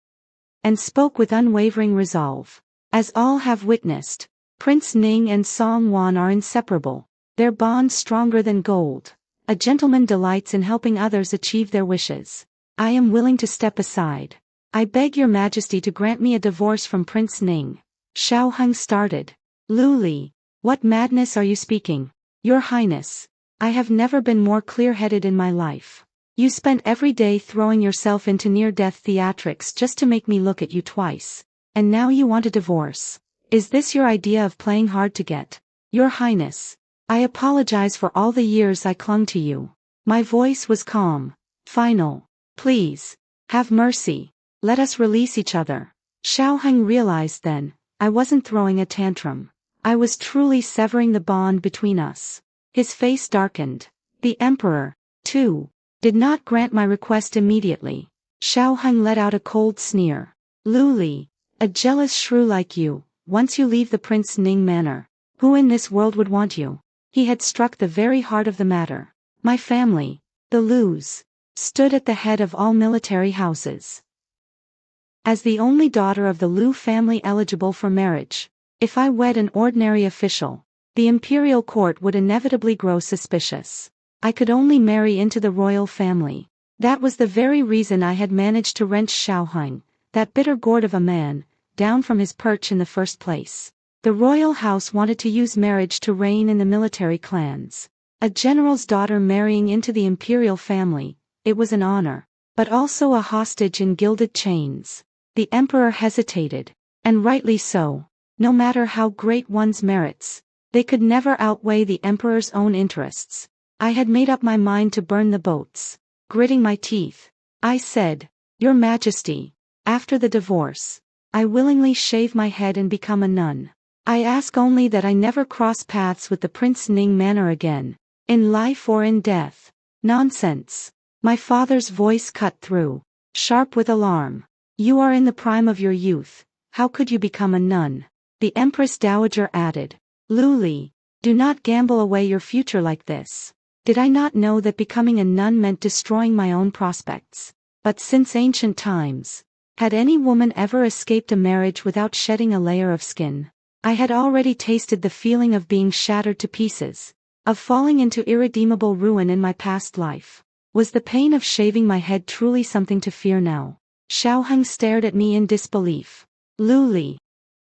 and spoke with unwavering resolve. As all have witnessed, Prince Ning and Songwan are inseparable, their bond stronger than gold. A gentleman delights in helping others achieve their wishes. I am willing to step aside. I beg your Majesty to grant me a divorce from Prince Ning. Xiao Heng started. "Lu Li, what madness are you speaking? Your Highness, I have never been more clear-headed in my life. You spent every day throwing yourself into near-death theatrics just to make me look at you twice. And now you want a divorce. Is this your idea of playing hard to get? Your Highness, I apologize for all the years I clung to you." My voice was calm, final. "Please, have mercy. Let us release each other." Xiao Heng realized then, I wasn't throwing a tantrum. I was truly severing the bond between us. His face darkened. The emperor, too, did not grant my request immediately. Xiao Heng let out a cold sneer. "Lu Li, a jealous shrew like you, once you leave the Prince Ning manor, who in this world would want you?" He had struck the very heart of the matter. My family, the Lus, stood at the head of all military houses. As the only daughter of the Lu family eligible for marriage, if I wed an ordinary official, the imperial court would inevitably grow suspicious. I could only marry into the royal family. That was the very reason I had managed to wrench Xiao Heng, that bitter gourd of a man, down from his perch in the first place. The royal house wanted to use marriage to reign in the military clans. A general's daughter marrying into the imperial family, it was an honor, but also a hostage in gilded chains. The emperor hesitated, and rightly so. No matter how great one's merits, they could never outweigh the emperor's own interests. I had made up my mind to burn the boats. Gritting my teeth, I said, "Your Majesty, after the divorce, I willingly shave my head and become a nun. I ask only that I never cross paths with the Prince Ning manor again, in life or in death." "Nonsense." My father's voice cut through, sharp with alarm. "You are in the prime of your youth, how could you become a nun?" The Empress Dowager added, "Lu Li, do not gamble away your future like this. Did I not know that becoming a nun meant destroying my own prospects? But since ancient times, had any woman ever escaped a marriage without shedding a layer of skin? I had already tasted the feeling of being shattered to pieces, of falling into irredeemable ruin in my past life. Was the pain of shaving my head truly something to fear now?" Xiao Heng stared at me in disbelief. "Lu Li,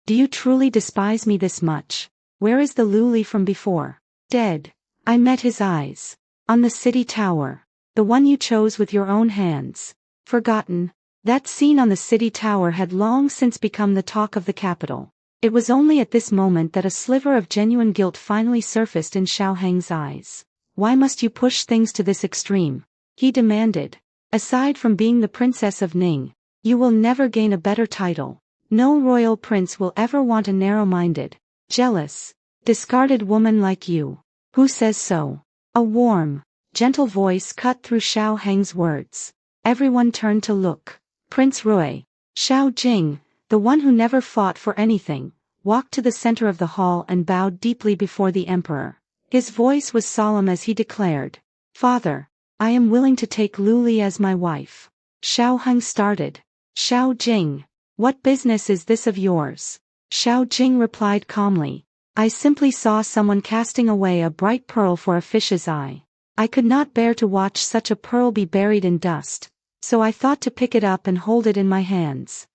do you truly despise me this much? Where is the Lu Li from before?" "Dead." I met his eyes. On the city tower. The one you chose with your own hands. Forgotten? That scene on the city tower had long since become the talk of the capital. It was only at this moment that a sliver of genuine guilt finally surfaced in Xiao Hang's eyes. Why must you push things to this extreme? He demanded. Aside from being the Princess of Ning, you will never gain a better title. No royal prince will ever want a narrow-minded, jealous, discarded woman like you. Who says so? A warm, gentle voice cut through Xiao Hang's words. Everyone turned to look. Prince Rui, Xiao Jing, the one who never fought for anything, walked to the center of the hall and bowed deeply before the emperor. His voice was solemn as he declared, "Father, I am willing to take Lu Li as my wife." Xiao Hang started. "Xiao Jing, what business is this of yours?" Xiao Jing replied calmly, "I simply saw someone casting away a bright pearl for a fish's eye. I could not bear to watch such a pearl be buried in dust, so I thought to pick it up and hold it in my hands."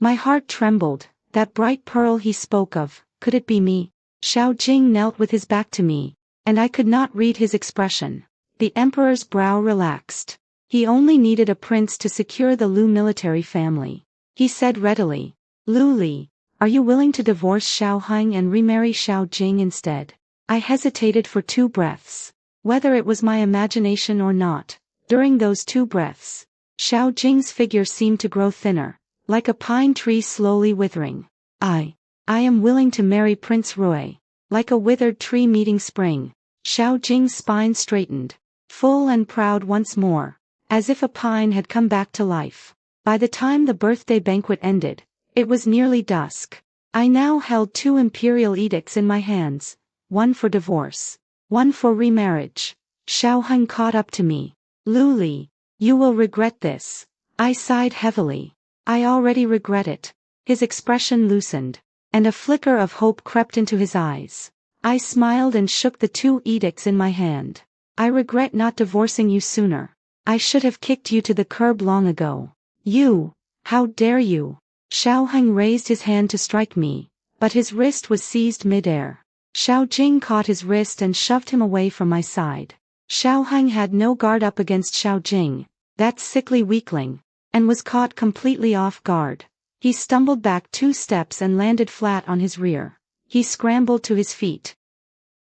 My heart trembled. That bright pearl he spoke of, could it be me? Xiao Jing knelt with his back to me, and I could not read his expression. The emperor's brow relaxed. He only needed a prince to secure the Lu military family. He said readily, "Lu Li, are you willing to divorce Xiao Hang and remarry Xiao Jing instead?" I hesitated for 2 breaths. Whether it was my imagination or not, during those 2 breaths, Xiao Jing's figure seemed to grow thinner, like a pine tree slowly withering. I am willing to marry Prince Rui. Like a withered tree meeting spring, Xiao Jing's spine straightened, full and proud once more, as if a pine had come back to life. By the time the birthday banquet ended, it was nearly dusk. I now held 2 imperial edicts in my hands, one for divorce, one for remarriage. Xiao Hang caught up to me. "Lu Li, you will regret this." I sighed heavily. "I already regret it." His expression loosened, and a flicker of hope crept into his eyes. I smiled and shook the 2 edicts in my hand. "I regret not divorcing you sooner. I should have kicked you to the curb long ago. You, how dare you?" Xiao Hang raised his hand to strike me, but his wrist was seized mid-air. Xiao Jing caught his wrist and shoved him away from my side. Xiao Hang had no guard up against Xiao Jing, that sickly weakling, and was caught completely off guard. He stumbled back 2 steps and landed flat on his rear. He scrambled to his feet,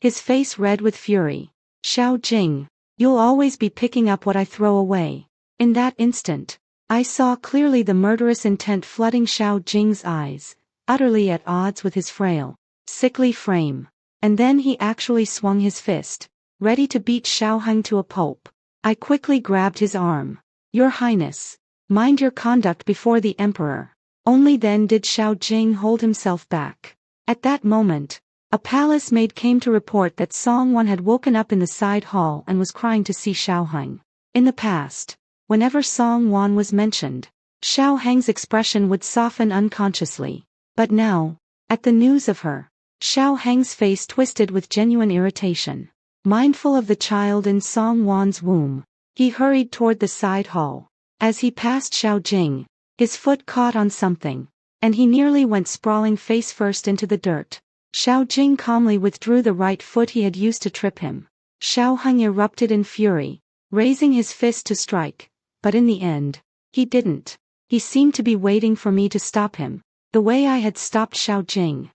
his face red with fury. "Xiao Jing, you'll always be picking up what I throw away." In that instant, I saw clearly the murderous intent flooding Xiao Jing's eyes, utterly at odds with his frail, sickly frame. And then he actually swung his fist, ready to beat Xiao Hang to a pulp. I quickly grabbed his arm. "Your Highness, mind your conduct before the emperor." Only then did Xiao Jing hold himself back. At that moment, a palace maid came to report that Song Wan had woken up in the side hall and was crying to see Xiao Hang. In the past, whenever Song Wan was mentioned, Xiao Hang's expression would soften unconsciously. But now, at the news of her, Xiao Hang's face twisted with genuine irritation. Mindful of the child in Song Wan's womb, he hurried toward the side hall. As he passed Xiao Jing, his foot caught on something, and he nearly went sprawling face first into the dirt. Xiao Jing calmly withdrew the right foot he had used to trip him. Xiao Hang erupted in fury, raising his fist to strike, but in the end, he didn't. He seemed to be waiting for me to stop him, the way I had stopped Xiao Jing.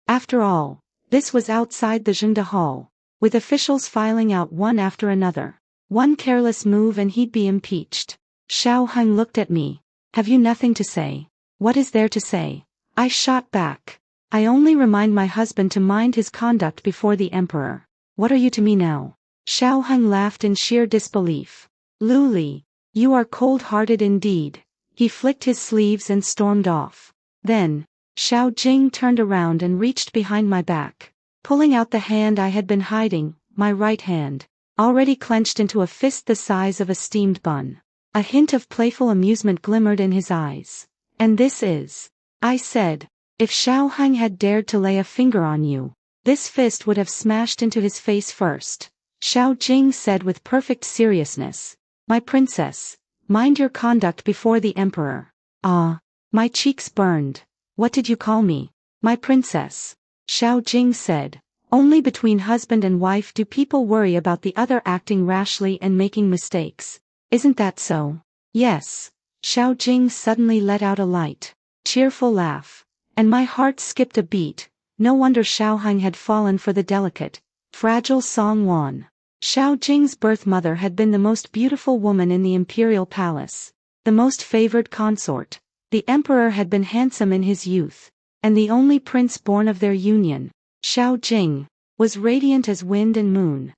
After all, this was outside the Zhengde Hall, with officials filing out one after another. One careless move and he'd be impeached. Xiao Hang looked at me. "Have you nothing to say?" "What is there to say?" I shot back. "I only remind my husband to mind his conduct before the emperor." "What are you to me now?" Xiao Hang laughed in sheer disbelief. "Lu Li, you are cold-hearted indeed." He flicked his sleeves and stormed off. Then, Xiao Jing turned around and reached behind my back, pulling out the hand I had been hiding, my right hand, already clenched into a fist the size of a steamed bun. A hint of playful amusement glimmered in his eyes. "And this is," I said, "if Xiao Hang had dared to lay a finger on you, this fist would have smashed into his face first." Xiao Jing said with perfect seriousness, "My princess, mind your conduct before the emperor." Ah, my cheeks burned. "What did you call me?" "My princess," Xiao Jing said, Only between husband and wife do people worry about the other acting rashly and making mistakes. Isn't that so? Yes. Xiao Jing suddenly let out a light, cheerful laugh. And my heart skipped a beat. No wonder Xiao Hang had fallen for the delicate, fragile Song Wan. Xiao Jing's birth mother had been the most beautiful woman in the imperial palace, the most favored consort. The emperor had been handsome in his youth, and the only prince born of their union, Xiao Jing, was radiant as wind and moon.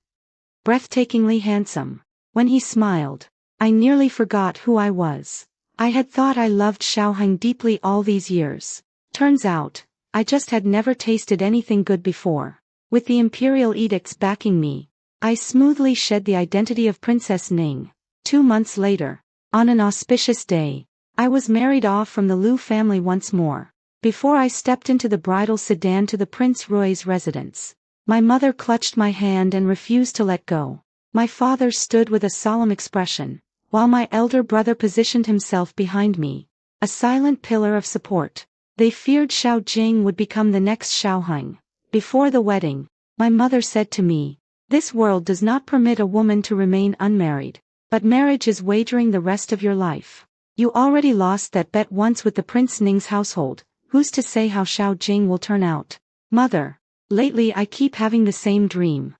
Breathtakingly handsome. When he smiled, I nearly forgot who I was. I had thought I loved Xiao Hang deeply all these years. Turns out, I just had never tasted anything good before. With the imperial edicts backing me, I smoothly shed the identity of Princess Ning. 2 months later, on an auspicious day, I was married off from the Liu family once more. Before I stepped into the bridal sedan to the Prince Rui's residence, my mother clutched my hand and refused to let go. My father stood with a solemn expression, while my elder brother positioned himself behind me, a silent pillar of support. They feared Xiao Jing would become the next Xiao Hang. Before the wedding, my mother said to me, "This world does not permit a woman to remain unmarried, but marriage is wagering the rest of your life. You already lost that bet once with the Prince Ning's household. Who's to say how Xiao Jing will turn out?" Mother, lately I keep having the same dream.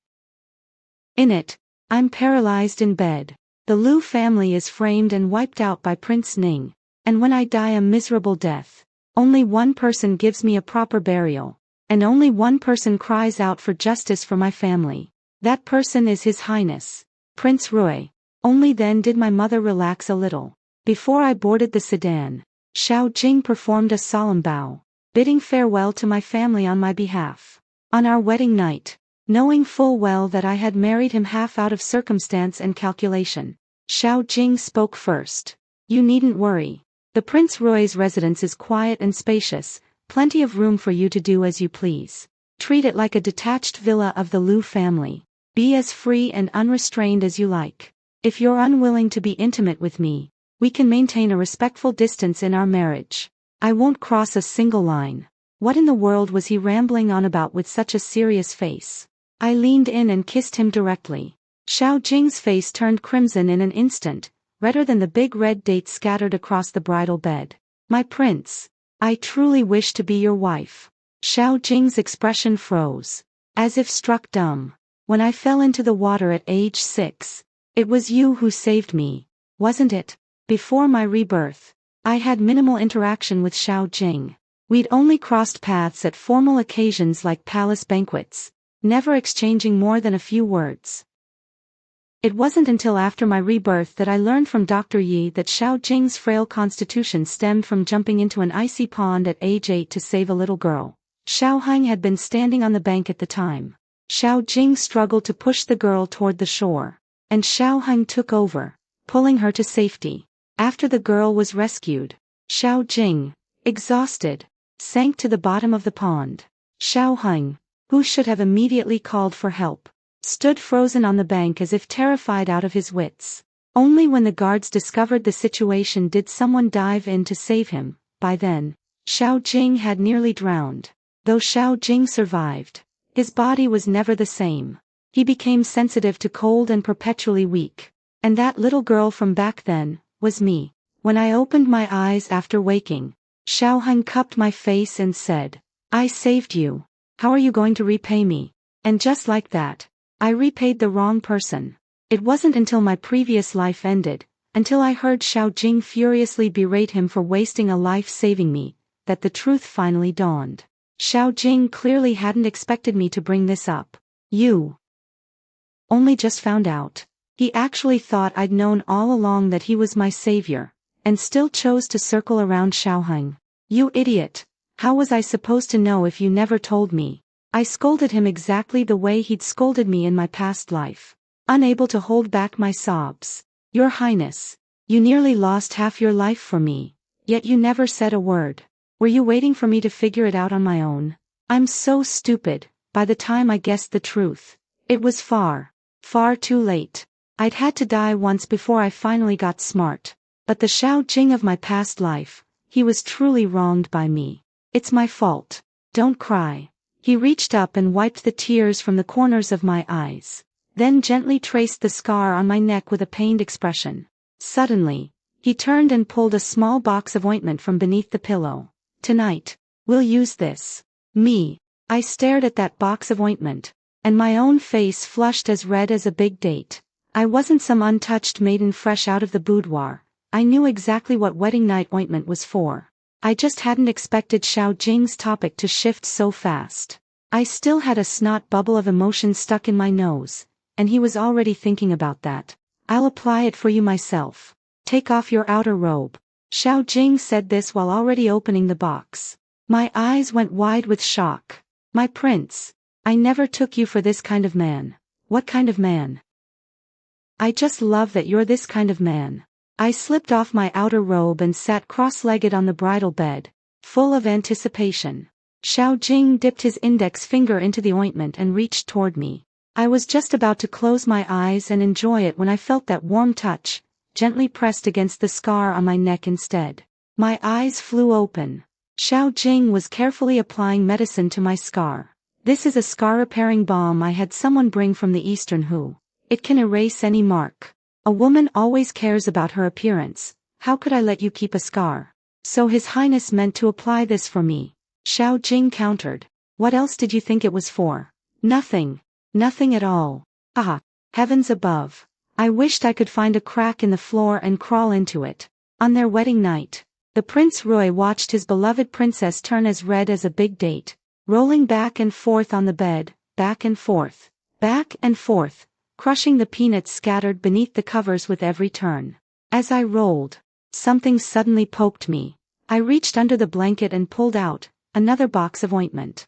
In it, I'm paralyzed in bed. The Liu family is framed and wiped out by Prince Ning, and when I die a miserable death, only one person gives me a proper burial, and only one person cries out for justice for my family. That person is His Highness, Prince Rui. Only then did my mother relax a little. Before I boarded the sedan, Xiao Jing performed a solemn bow, bidding farewell to my family on my behalf. On our wedding night, knowing full well that I had married him half out of circumstance and calculation, Xiao Jing spoke first. "You needn't worry. The Prince Rui's residence is quiet and spacious, plenty of room for you to do as you please. Treat it like a detached villa of the Liu family. Be as free and unrestrained as you like. If you're unwilling to be intimate with me, we can maintain a respectful distance in our marriage. I won't cross a single line." What in the world was he rambling on about with such a serious face? I leaned in and kissed him directly. Xiao Jing's face turned crimson in an instant, redder than the big red dates scattered across the bridal bed. "My prince, I truly wish to be your wife." Xiao Jing's expression froze, as if struck dumb. "When I fell into the water at age 6, it was you who saved me, wasn't it?" Before my rebirth, I had minimal interaction with Xiao Jing. We'd only crossed paths at formal occasions like palace banquets, never exchanging more than a few words. It wasn't until after my rebirth that I learned from Dr. Yi that Xiao Jing's frail constitution stemmed from jumping into an icy pond at age 8 to save a little girl. Xiao Hang had been standing on the bank at the time. Xiao Jing struggled to push the girl toward the shore, and Xiao Hang took over, pulling her to safety. After the girl was rescued, Xiao Jing, exhausted, sank to the bottom of the pond. Xiao Hang, who should have immediately called for help, stood frozen on the bank as if terrified out of his wits. Only when the guards discovered the situation did someone dive in to save him. By then, Xiao Jing had nearly drowned. Though Xiao Jing survived, his body was never the same. He became sensitive to cold and perpetually weak. And that little girl from back then was me. When I opened my eyes after waking, Xiao Hang cupped my face and said, "I saved you. How are you going to repay me?" And just like that, I repaid the wrong person. It wasn't until my previous life ended, until I heard Xiao Jing furiously berate him for wasting a life saving me, that the truth finally dawned. Xiao Jing clearly hadn't expected me to bring this up. "You only just found out." He actually thought I'd known all along that he was my savior, and still chose to circle around Xiao Hang. "You idiot! How was I supposed to know if you never told me?" I scolded him exactly the way he'd scolded me in my past life, unable to hold back my sobs. "Your Highness, you nearly lost half your life for me, yet you never said a word. Were you waiting for me to figure it out on my own? I'm so stupid. By the time I guessed the truth, it was far, far too late. I'd had to die once before I finally got smart. But the Xiao Jing of my past life, he was truly wronged by me. It's my fault. Don't cry. He reached up and wiped the tears from the corners of my eyes, then gently traced the scar on my neck with a pained expression. Suddenly, he turned and pulled a small box of ointment from beneath the pillow. "Tonight, we'll use this." Me. I stared at that box of ointment, and my own face flushed as red as a big date. I wasn't some untouched maiden fresh out of the boudoir. I knew exactly what wedding night ointment was for. I just hadn't expected Xiao Jing's topic to shift so fast. I still had a snot bubble of emotion stuck in my nose, and he was already thinking about that. "I'll apply it for you myself. Take off your outer robe." Xiao Jing said this while already opening the box. My eyes went wide with shock. "My prince, I never took you for this kind of man." "What kind of man?" "I just love that you're this kind of man." I slipped off my outer robe and sat cross-legged on the bridal bed, full of anticipation. Xiao Jing dipped his index finger into the ointment and reached toward me. I was just about to close my eyes and enjoy it when I felt that warm touch, gently pressed against the scar on my neck instead. My eyes flew open. Xiao Jing was carefully applying medicine to my scar. "This is a scar-repairing balm I had someone bring from the Eastern Hu. It can erase any mark. A woman always cares about her appearance. How could I let you keep a scar?" "So His Highness meant to apply this for me," Xiao Jing countered. "What else did you think it was for?" "Nothing. Nothing at all." "Ah, heavens above. I wished I could find a crack in the floor and crawl into it." On their wedding night, the Prince Rui watched his beloved princess turn as red as a big date, rolling back and forth on the bed, back and forth, crushing the peanuts scattered beneath the covers with every turn. As I rolled, something suddenly poked me. I reached under the blanket and pulled out another box of ointment.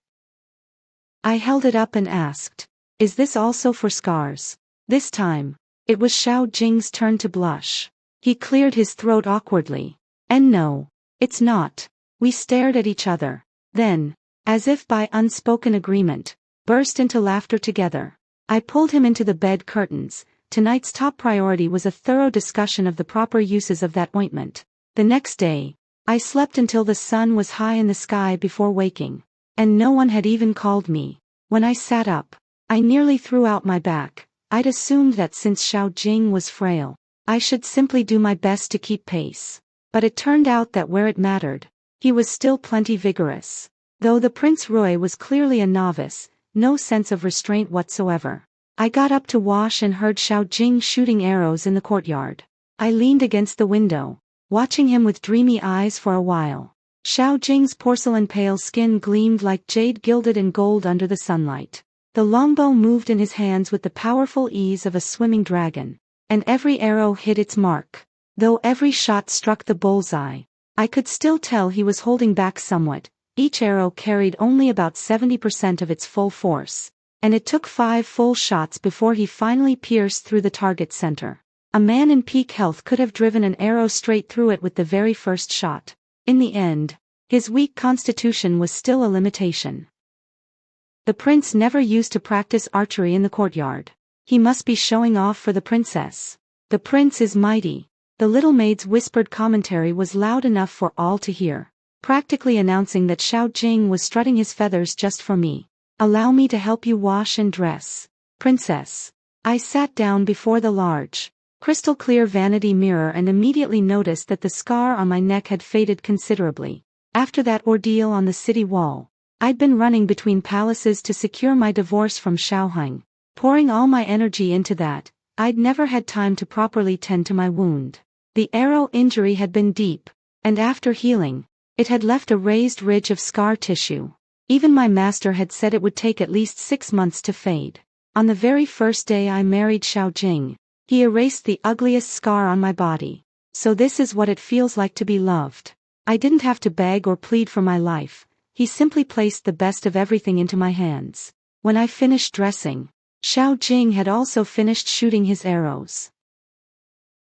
I held it up and asked, "Is this also for scars?" This time, it was Xiao Jing's turn to blush. He cleared his throat awkwardly. "And no, it's not." We stared at each other, then, as if by unspoken agreement, burst into laughter together. I pulled him into the bed curtains. Tonight's top priority was a thorough discussion of the proper uses of that ointment. The next day, I slept until the sun was high in the sky before waking, and no one had even called me. When I sat up, I nearly threw out my back. I'd assumed that since Xiao Jing was frail, I should simply do my best to keep pace. But it turned out that where it mattered, he was still plenty vigorous. Though the Prince Rui was clearly a novice, no sense of restraint whatsoever. I got up to wash and heard Xiao Jing shooting arrows in the courtyard. I leaned against the window, watching him with dreamy eyes for a while. Xiao Jing's porcelain pale skin gleamed like jade gilded in gold under the sunlight. The longbow moved in his hands with the powerful ease of a swimming dragon, and every arrow hit its mark. Though every shot struck the bullseye, I could still tell he was holding back somewhat. Each arrow carried only about 70% of its full force, and it took 5 full shots before he finally pierced through the target center. A man in peak health could have driven an arrow straight through it with the very first shot. In the end, his weak constitution was still a limitation. The prince never used to practice archery in the courtyard. He must be showing off for the princess. "The prince is mighty." The little maid's whispered commentary was loud enough for all to hear, practically announcing that Xiao Jing was strutting his feathers just for me. "Allow me to help you wash and dress, princess." I sat down before the large, crystal-clear vanity mirror and immediately noticed that the scar on my neck had faded considerably. After that ordeal on the city wall, I'd been running between palaces to secure my divorce from Xiaoheng, pouring all my energy into that. I'd never had time to properly tend to my wound. The arrow injury had been deep, and after healing, it had left a raised ridge of scar tissue. Even my master had said it would take at least 6 months to fade. On the very first day I married Xiao Jing, he erased the ugliest scar on my body. So this is what it feels like to be loved. I didn't have to beg or plead for my life. He simply placed the best of everything into my hands. When I finished dressing, Xiao Jing had also finished shooting his arrows.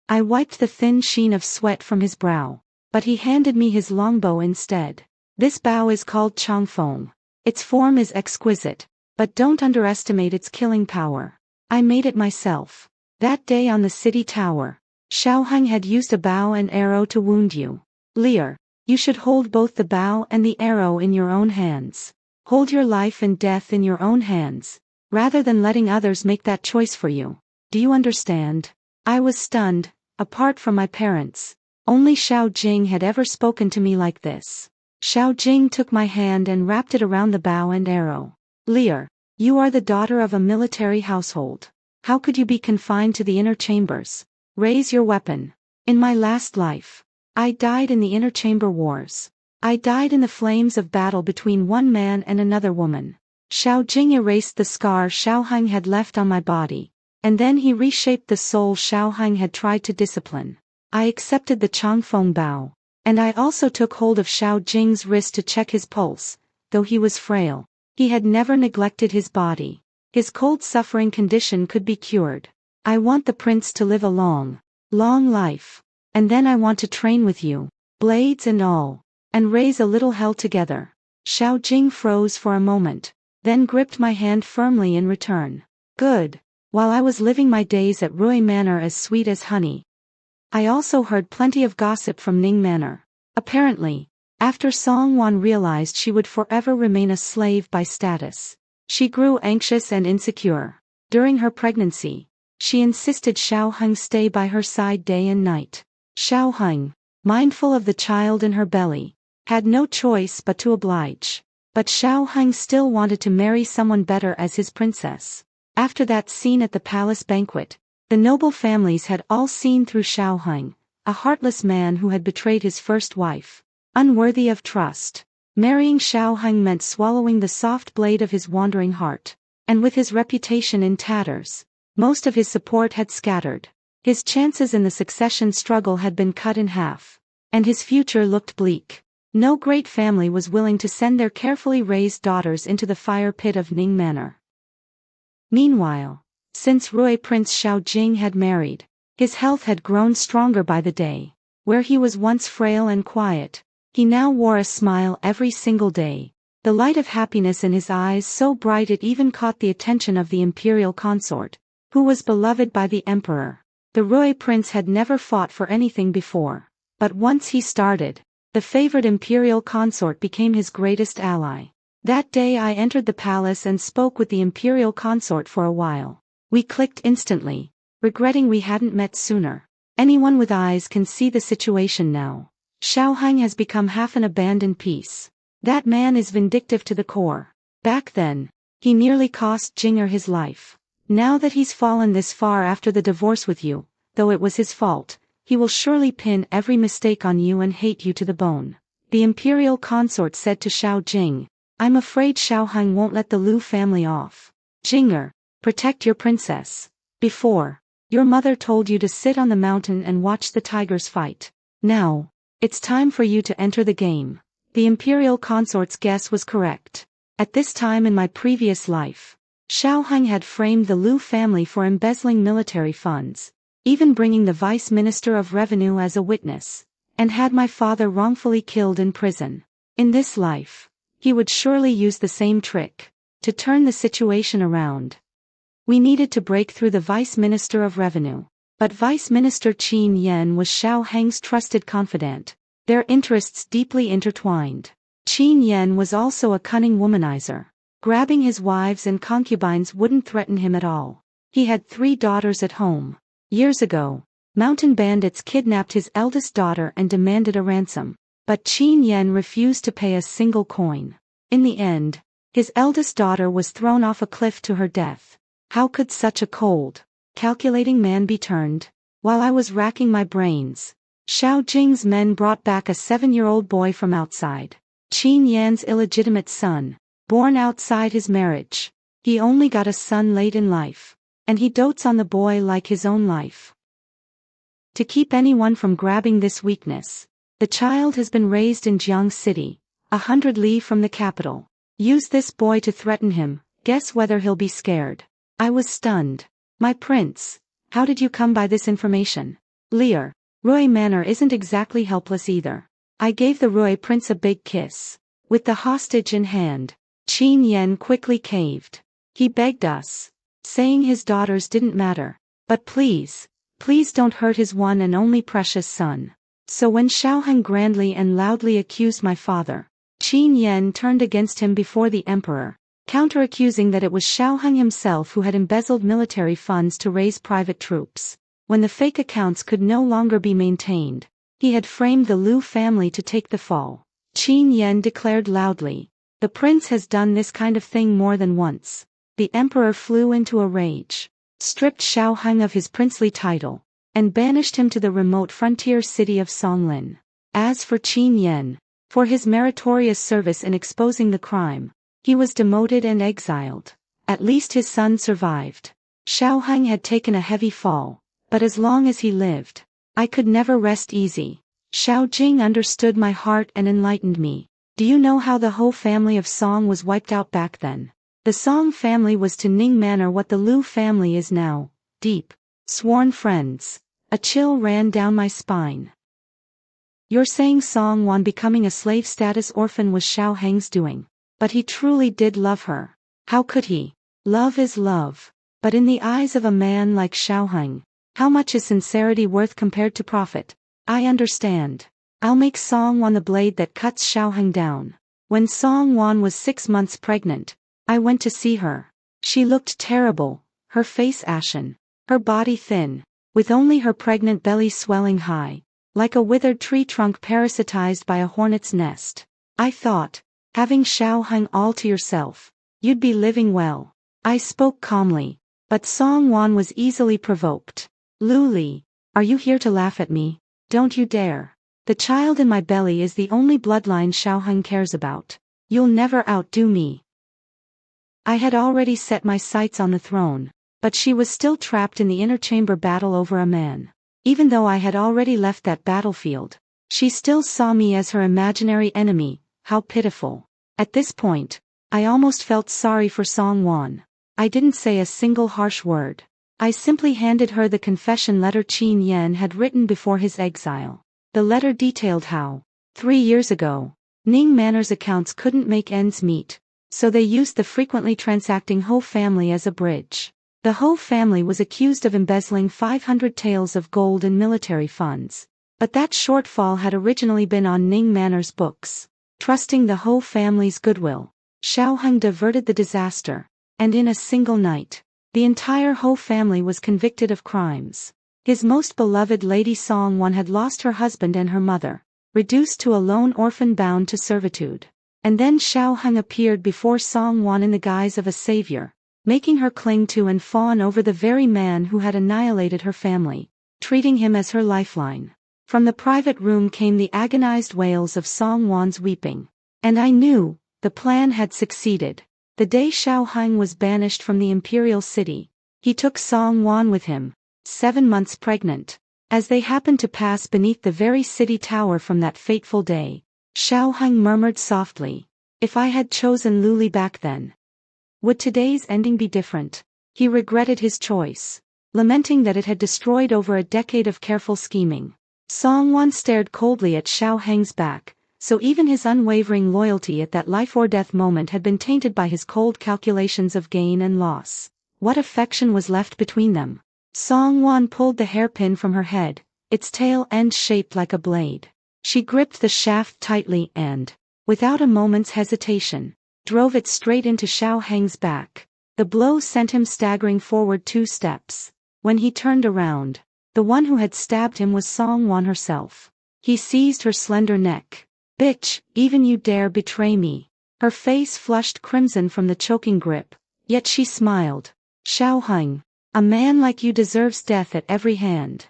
I wiped the thin sheen of sweat from his brow, but he handed me his longbow instead. This bow is called Changfeng. Its form is exquisite, but don't underestimate its killing power. I made it myself. That day on the city tower, Xiaoheng had used a bow and arrow to wound you. Lear, you should hold both the bow and the arrow in your own hands. Hold your life and death in your own hands, rather than letting others make that choice for you. Do you understand? I was stunned. Apart from my parents, only Xiao Jing had ever spoken to me like this. Xiao Jing took my hand and wrapped it around the bow and arrow. Lear, you are the daughter of a military household. How could you be confined to the inner chambers? Raise your weapon. In my last life, I died in the inner chamber wars. I died in the flames of battle between one man and another woman. Xiao Jing erased the scar Xiao Heng had left on my body, and then he reshaped the soul Xiao Heng had tried to discipline. I accepted the Changfeng Bao, and I also took hold of Xiao Jing's wrist to check his pulse. Though he was frail, he had never neglected his body. His cold suffering condition could be cured. I want the prince to live a long life. And then I want to train with you, blades and all, and raise a little hell together. Xiao Jing froze for a moment, then gripped my hand firmly in return. Good. While I was living my days at Rui Manor as sweet as honey, I also heard plenty of gossip from Ning Manor. Apparently, after Song Wan realized she would forever remain a slave by status, she grew anxious and insecure. During her pregnancy, she insisted Xiao Heng stay by her side day and night. Xiao Heng, mindful of the child in her belly, had no choice but to oblige. But Xiao Heng still wanted to marry someone better as his princess. After that scene at the palace banquet, the noble families had all seen through Xiao Heng, a heartless man who had betrayed his first wife. Unworthy of trust. Marrying Xiao Heng meant swallowing the soft blade of his wandering heart. And with his reputation in tatters, most of his support had scattered. His chances in the succession struggle had been cut in half. And his future looked bleak. No great family was willing to send their carefully raised daughters into the fire pit of Ning Manor. Meanwhile, since Rui Prince Xiao Jing had married, his health had grown stronger by the day. Where he was once frail and quiet, he now wore a smile every single day. The light of happiness in his eyes so bright it even caught the attention of the imperial consort, who was beloved by the emperor. The Rui prince had never fought for anything before, but once he started, the favored imperial consort became his greatest ally. That day I entered the palace and spoke with the imperial consort for a while. We clicked instantly, regretting we hadn't met sooner. Anyone with eyes can see the situation now. Xiao Heng has become half an abandoned piece. That man is vindictive to the core. Back then, he nearly cost Jinger his life. Now that he's fallen this far after the divorce with you, though it was his fault, he will surely pin every mistake on you and hate you to the bone. The imperial consort said to Xiao Jing, I'm afraid Xiao Heng won't let the Lu family off. Jinger, protect your princess. Before, your mother told you to sit on the mountain and watch the tigers fight. Now, it's time for you to enter the game. The imperial consort's guess was correct. At this time in my previous life, Xiao Heng had framed the Lu family for embezzling military funds, even bringing the vice minister of revenue as a witness, and had my father wrongfully killed in prison. In this life, he would surely use the same trick to turn the situation around. We needed to break through the vice minister of revenue, but Vice Minister Qin Yan was Xiao Heng's trusted confidant, their interests deeply intertwined. Qin Yan was also a cunning womanizer. Grabbing his wives and concubines wouldn't threaten him at all. He had 3 daughters at home. Years ago, mountain bandits kidnapped his eldest daughter and demanded a ransom, but Qin Yan refused to pay a single coin. In the end, his eldest daughter was thrown off a cliff to her death. How could such a cold, calculating man be turned? While I was racking my brains, Xiao Jing's men brought back a 7-year-old boy from outside. Qin Yan's illegitimate son, born outside his marriage. He only got a son late in life, and he dotes on the boy like his own life. To keep anyone from grabbing this weakness, the child has been raised in Jiang City, 100 li from the capital. Use this boy to threaten him, guess whether he'll be scared. I was stunned. My prince, how did you come by this information? Lear, Rui Manor isn't exactly helpless either. I gave the Rui prince a big kiss. With the hostage in hand, Qin Yan quickly caved. He begged us, saying his daughters didn't matter, but please don't hurt his one and only precious son. So when Xiao Heng grandly and loudly accused my father, Qin Yan turned against him before the emperor, counter-accusing that it was Xiaoheng himself who had embezzled military funds to raise private troops. When the fake accounts could no longer be maintained, he had framed the Liu family to take the fall. Qin Yan declared loudly, "The prince has done this kind of thing more than once." The emperor flew into a rage, stripped Xiaoheng of his princely title, and banished him to the remote frontier city of Songlin. As for Qin Yan, for his meritorious service in exposing the crime, he was demoted and exiled. At least his son survived. Xiaoheng had taken a heavy fall, but as long as he lived, I could never rest easy. Xiao Jing understood my heart and enlightened me. Do you know how the whole family of Song was wiped out back then? The Song family was to Ning Manor what the Liu family is now, deep, sworn friends. A chill ran down my spine. You're saying Song Wan becoming a slave-status orphan was Xiaoheng's doing? But he truly did love her. How could he? Love is love. But in the eyes of a man like Xiaoheng, how much is sincerity worth compared to profit? I understand. I'll make Song Wan the blade that cuts Xiaoheng down. When Song Wan was 6 months pregnant, I went to see her. She looked terrible, her face ashen, her body thin, with only her pregnant belly swelling high, like a withered tree trunk parasitized by a hornet's nest. I thought, having Xiaoheng all to yourself, you'd be living well. I spoke calmly, but Song Wan was easily provoked. Lu Li, are you here to laugh at me? Don't you dare. The child in my belly is the only bloodline Xiaoheng cares about. You'll never outdo me. I had already set my sights on the throne, but she was still trapped in the inner chamber battle over a man. Even though I had already left that battlefield, she still saw me as her imaginary enemy. How pitiful. At this point, I almost felt sorry for Song Wan. I didn't say a single harsh word. I simply handed her the confession letter Qin Yan had written before his exile. The letter detailed how, 3 years ago, Ning Manor's accounts couldn't make ends meet, so they used the frequently transacting Ho family as a bridge. The Ho family was accused of embezzling 500 taels of gold in military funds, but that shortfall had originally been on Ning Manor's books. Trusting the Ho family's goodwill, Xiaoheng diverted the disaster, and in a single night, the entire Ho family was convicted of crimes. His most beloved Lady Song Wan had lost her husband and her mother, reduced to a lone orphan bound to servitude. And then Xiaoheng appeared before Song Wan in the guise of a savior, making her cling to and fawn over the very man who had annihilated her family, treating him as her lifeline. From the private room came the agonized wails of Song Wan's weeping. And I knew, the plan had succeeded. The day Xiaoheng was banished from the imperial city, he took Song Wan with him, 7 months pregnant. As they happened to pass beneath the very city tower from that fateful day, Xiaoheng murmured softly, "If I had chosen Lu Li back then, would today's ending be different?" He regretted his choice, lamenting that it had destroyed over a decade of careful scheming. Song Wan stared coldly at Xiaoheng's back, so even his unwavering loyalty at that life-or-death moment had been tainted by his cold calculations of gain and loss. What affection was left between them? Song Wan pulled the hairpin from her head, its tail end shaped like a blade. She gripped the shaft tightly and, without a moment's hesitation, drove it straight into Xiaoheng's back. The blow sent him staggering forward 2 steps. When he turned around, the one who had stabbed him was Song Wan herself. He seized her slender neck. "Bitch, even you dare betray me." Her face flushed crimson from the choking grip, yet she smiled. "Xiaoheng, a man like you deserves death at every hand."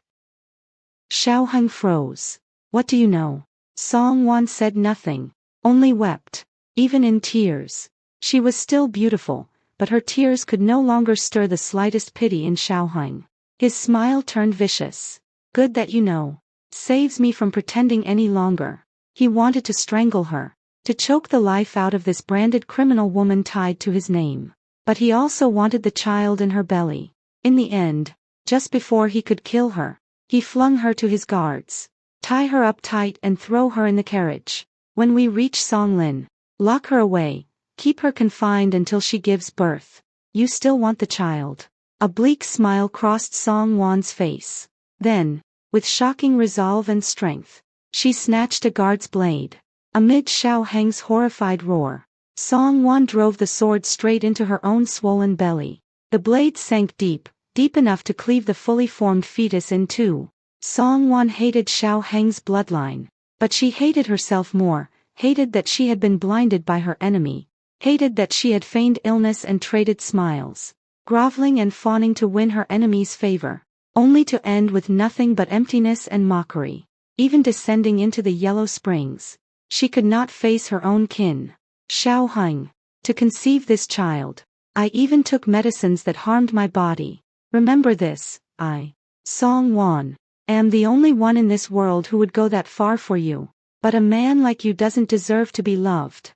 Xiaoheng froze. "What do you know?" Song Wan said nothing, only wept, even in tears. She was still beautiful, but her tears could no longer stir the slightest pity in Xiaoheng. His smile turned vicious. "Good that you know. Saves me from pretending any longer." He wanted to strangle her, to choke the life out of this branded criminal woman tied to his name. But he also wanted the child in her belly. In the end, just before he could kill her, he flung her to his guards. "Tie her up tight and throw her in the carriage. When we reach Songlin, lock her away, keep her confined until she gives birth. You still want the child." A bleak smile crossed Song Wan's face. Then, with shocking resolve and strength, she snatched a guard's blade. Amid Xiao Heng's horrified roar, Song Wan drove the sword straight into her own swollen belly. The blade sank deep, deep enough to cleave the fully formed fetus in two. Song Wan hated Xiao Heng's bloodline. But she hated herself more, hated that she had been blinded by her enemy, hated that she had feigned illness and traded smiles, groveling and fawning to win her enemy's favor, only to end with nothing but emptiness and mockery. Even descending into the Yellow Springs, she could not face her own kin, Xiao Heng. To conceive this child, I even took medicines that harmed my body. Remember this, I, Song Wan, am the only one in this world who would go that far for you, but a man like you doesn't deserve to be loved.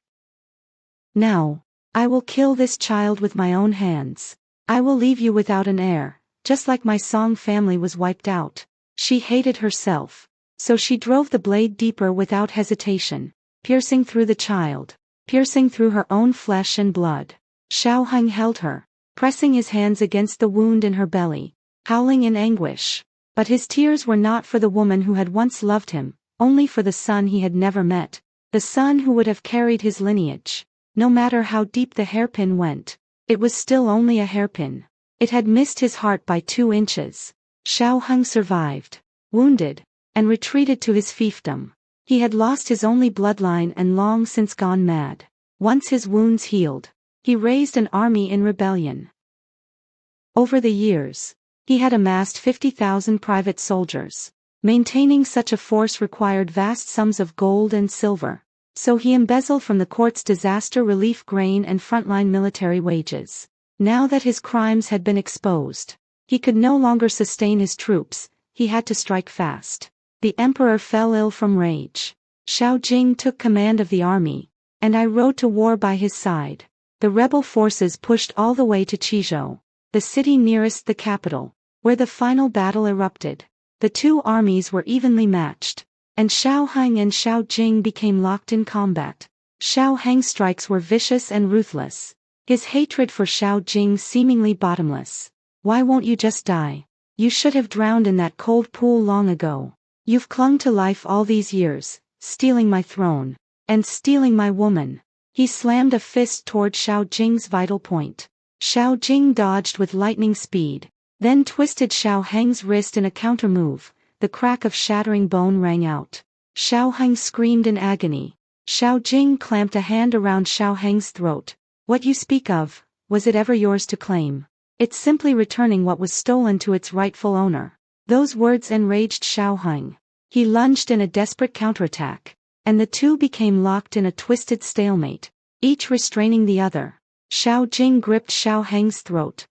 Now, I will kill this child with my own hands. I will leave you without an heir, just like my Song family was wiped out. She hated herself, so she drove the blade deeper without hesitation, piercing through the child, piercing through her own flesh and blood. Xiao Heng held her, pressing his hands against the wound in her belly, howling in anguish. But his tears were not for the woman who had once loved him, only for the son he had never met, the son who would have carried his lineage. No matter how deep the hairpin went, it was still only a hairpin. It had missed his heart by 2 inches. Xiao Heng survived, wounded, and retreated to his fiefdom. He had lost his only bloodline and long since gone mad. Once his wounds healed, he raised an army in rebellion. Over the years, he had amassed 50,000 private soldiers. Maintaining such a force required vast sums of gold and silver, so he embezzled from the court's disaster relief grain and frontline military wages. Now that his crimes had been exposed, he could no longer sustain his troops, he had to strike fast. The emperor fell ill from rage. Xiao Jing took command of the army, and I rode to war by his side. The rebel forces pushed all the way to Qizhou, the city nearest the capital, where the final battle erupted. The 2 armies were evenly matched, and Xiao Heng and Xiao Jing became locked in combat. Xiao Heng's strikes were vicious and ruthless, his hatred for Xiao Jing seemingly bottomless. Why won't you just die? You should have drowned in that cold pool long ago. You've clung to life all these years, stealing my throne, and stealing my woman. He slammed a fist toward Xiao Jing's vital point. Xiao Jing dodged with lightning speed, then twisted Xiao Heng's wrist in a counter-move. The crack of shattering bone rang out. Xiao Heng screamed in agony. Xiao Jing clamped a hand around Xiao Heng's throat. What you speak of, was it ever yours to claim? It's simply returning what was stolen to its rightful owner. Those words enraged Xiao Heng. He lunged in a desperate counterattack, and the 2 became locked in a twisted stalemate, each restraining the other. Xiao Jing gripped Xiao Heng's throat.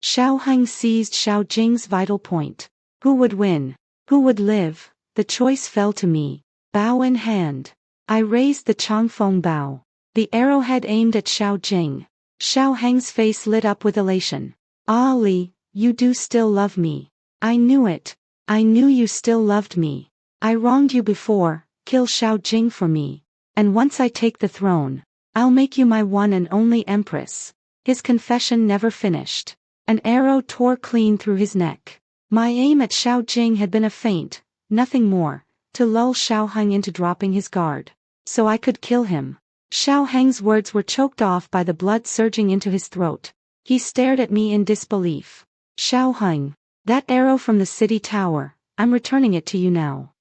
Xiao Heng seized Xiao Jing's vital point. Who would win? Who would live? The choice fell to me. Bow in hand, I raised the Changfeng bow. The arrowhead aimed at Xiao Jing. Xiao Heng's face lit up with elation. Ah Li, you do still love me. I knew it. I knew you still loved me. I wronged you before, kill Xiao Jing for me. And once I take the throne, I'll make you my one and only empress. His confession never finished. An arrow tore clean through his neck. My aim at Xiao Jing had been a feint, nothing more, to lull Xiao Heng into dropping his guard, so I could kill him. Xiao Heng's words were choked off by the blood surging into his throat. He stared at me in disbelief. Xiao Heng, that arrow from the city tower, I'm returning it to you now.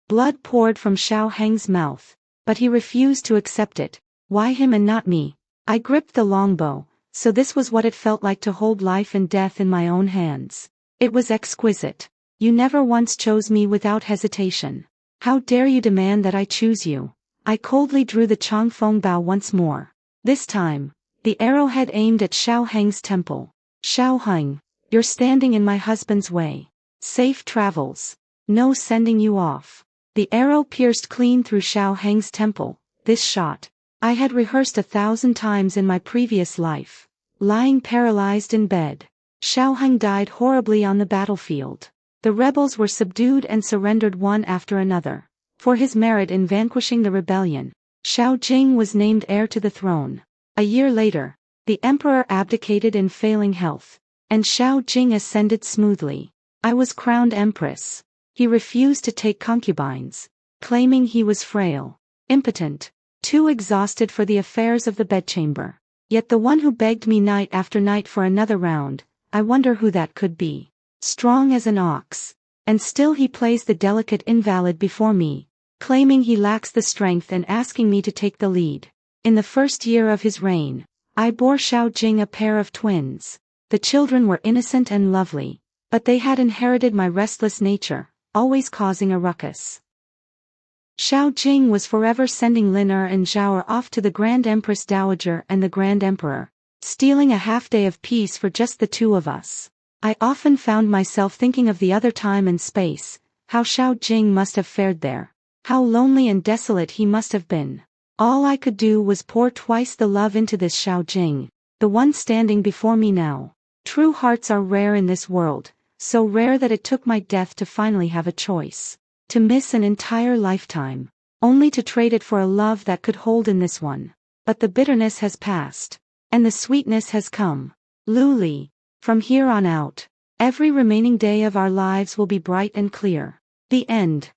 Blood poured from Xiao Heng's mouth, but he refused to accept it. Why him and not me? I gripped the longbow, so this was what it felt like to hold life and death in my own hands. It was exquisite. You never once chose me without hesitation. How dare you demand that I choose you? I coldly drew the Changfeng bow once more. This time, the arrowhead aimed at Xiao Heng's temple. Xiao Heng, you're standing in my husband's way. Safe travels. No sending you off. The arrow pierced clean through Xiao Heng's temple. This shot, I had rehearsed 1,000 times in my previous life. Lying paralyzed in bed, Xiao Heng died horribly on the battlefield. The rebels were subdued and surrendered one after another. For his merit in vanquishing the rebellion, Xiao Jing was named heir to the throne. A year later, the emperor abdicated in failing health, and Xiao Jing ascended smoothly. I was crowned empress. He refused to take concubines. claiming he was frail, impotent, too exhausted for the affairs of the bedchamber. Yet the one who begged me night after night for another round, I wonder who that could be. Strong as an ox. And still he plays the delicate invalid before me, claiming he lacks the strength and asking me to take the lead. In the first year of his reign, I bore Xiao Jing a pair of twins. The children were innocent and lovely, but they had inherited my restless nature, always causing a ruckus. Xiao Jing was forever sending Lin and Zhao off to the Grand Empress Dowager and the Grand Emperor, stealing a half-day of peace for just the two of us. I often found myself thinking of the other time and space, how Xiao Jing must have fared there, how lonely and desolate he must have been. All I could do was pour twice the love into this Xiao Jing, the one standing before me now. True hearts are rare in this world, so rare that it took my death to finally have a choice. To miss an entire lifetime, only to trade it for a love that could hold in this one. But the bitterness has passed, and the sweetness has come. Lu Li, from here on out, every remaining day of our lives will be bright and clear. The end.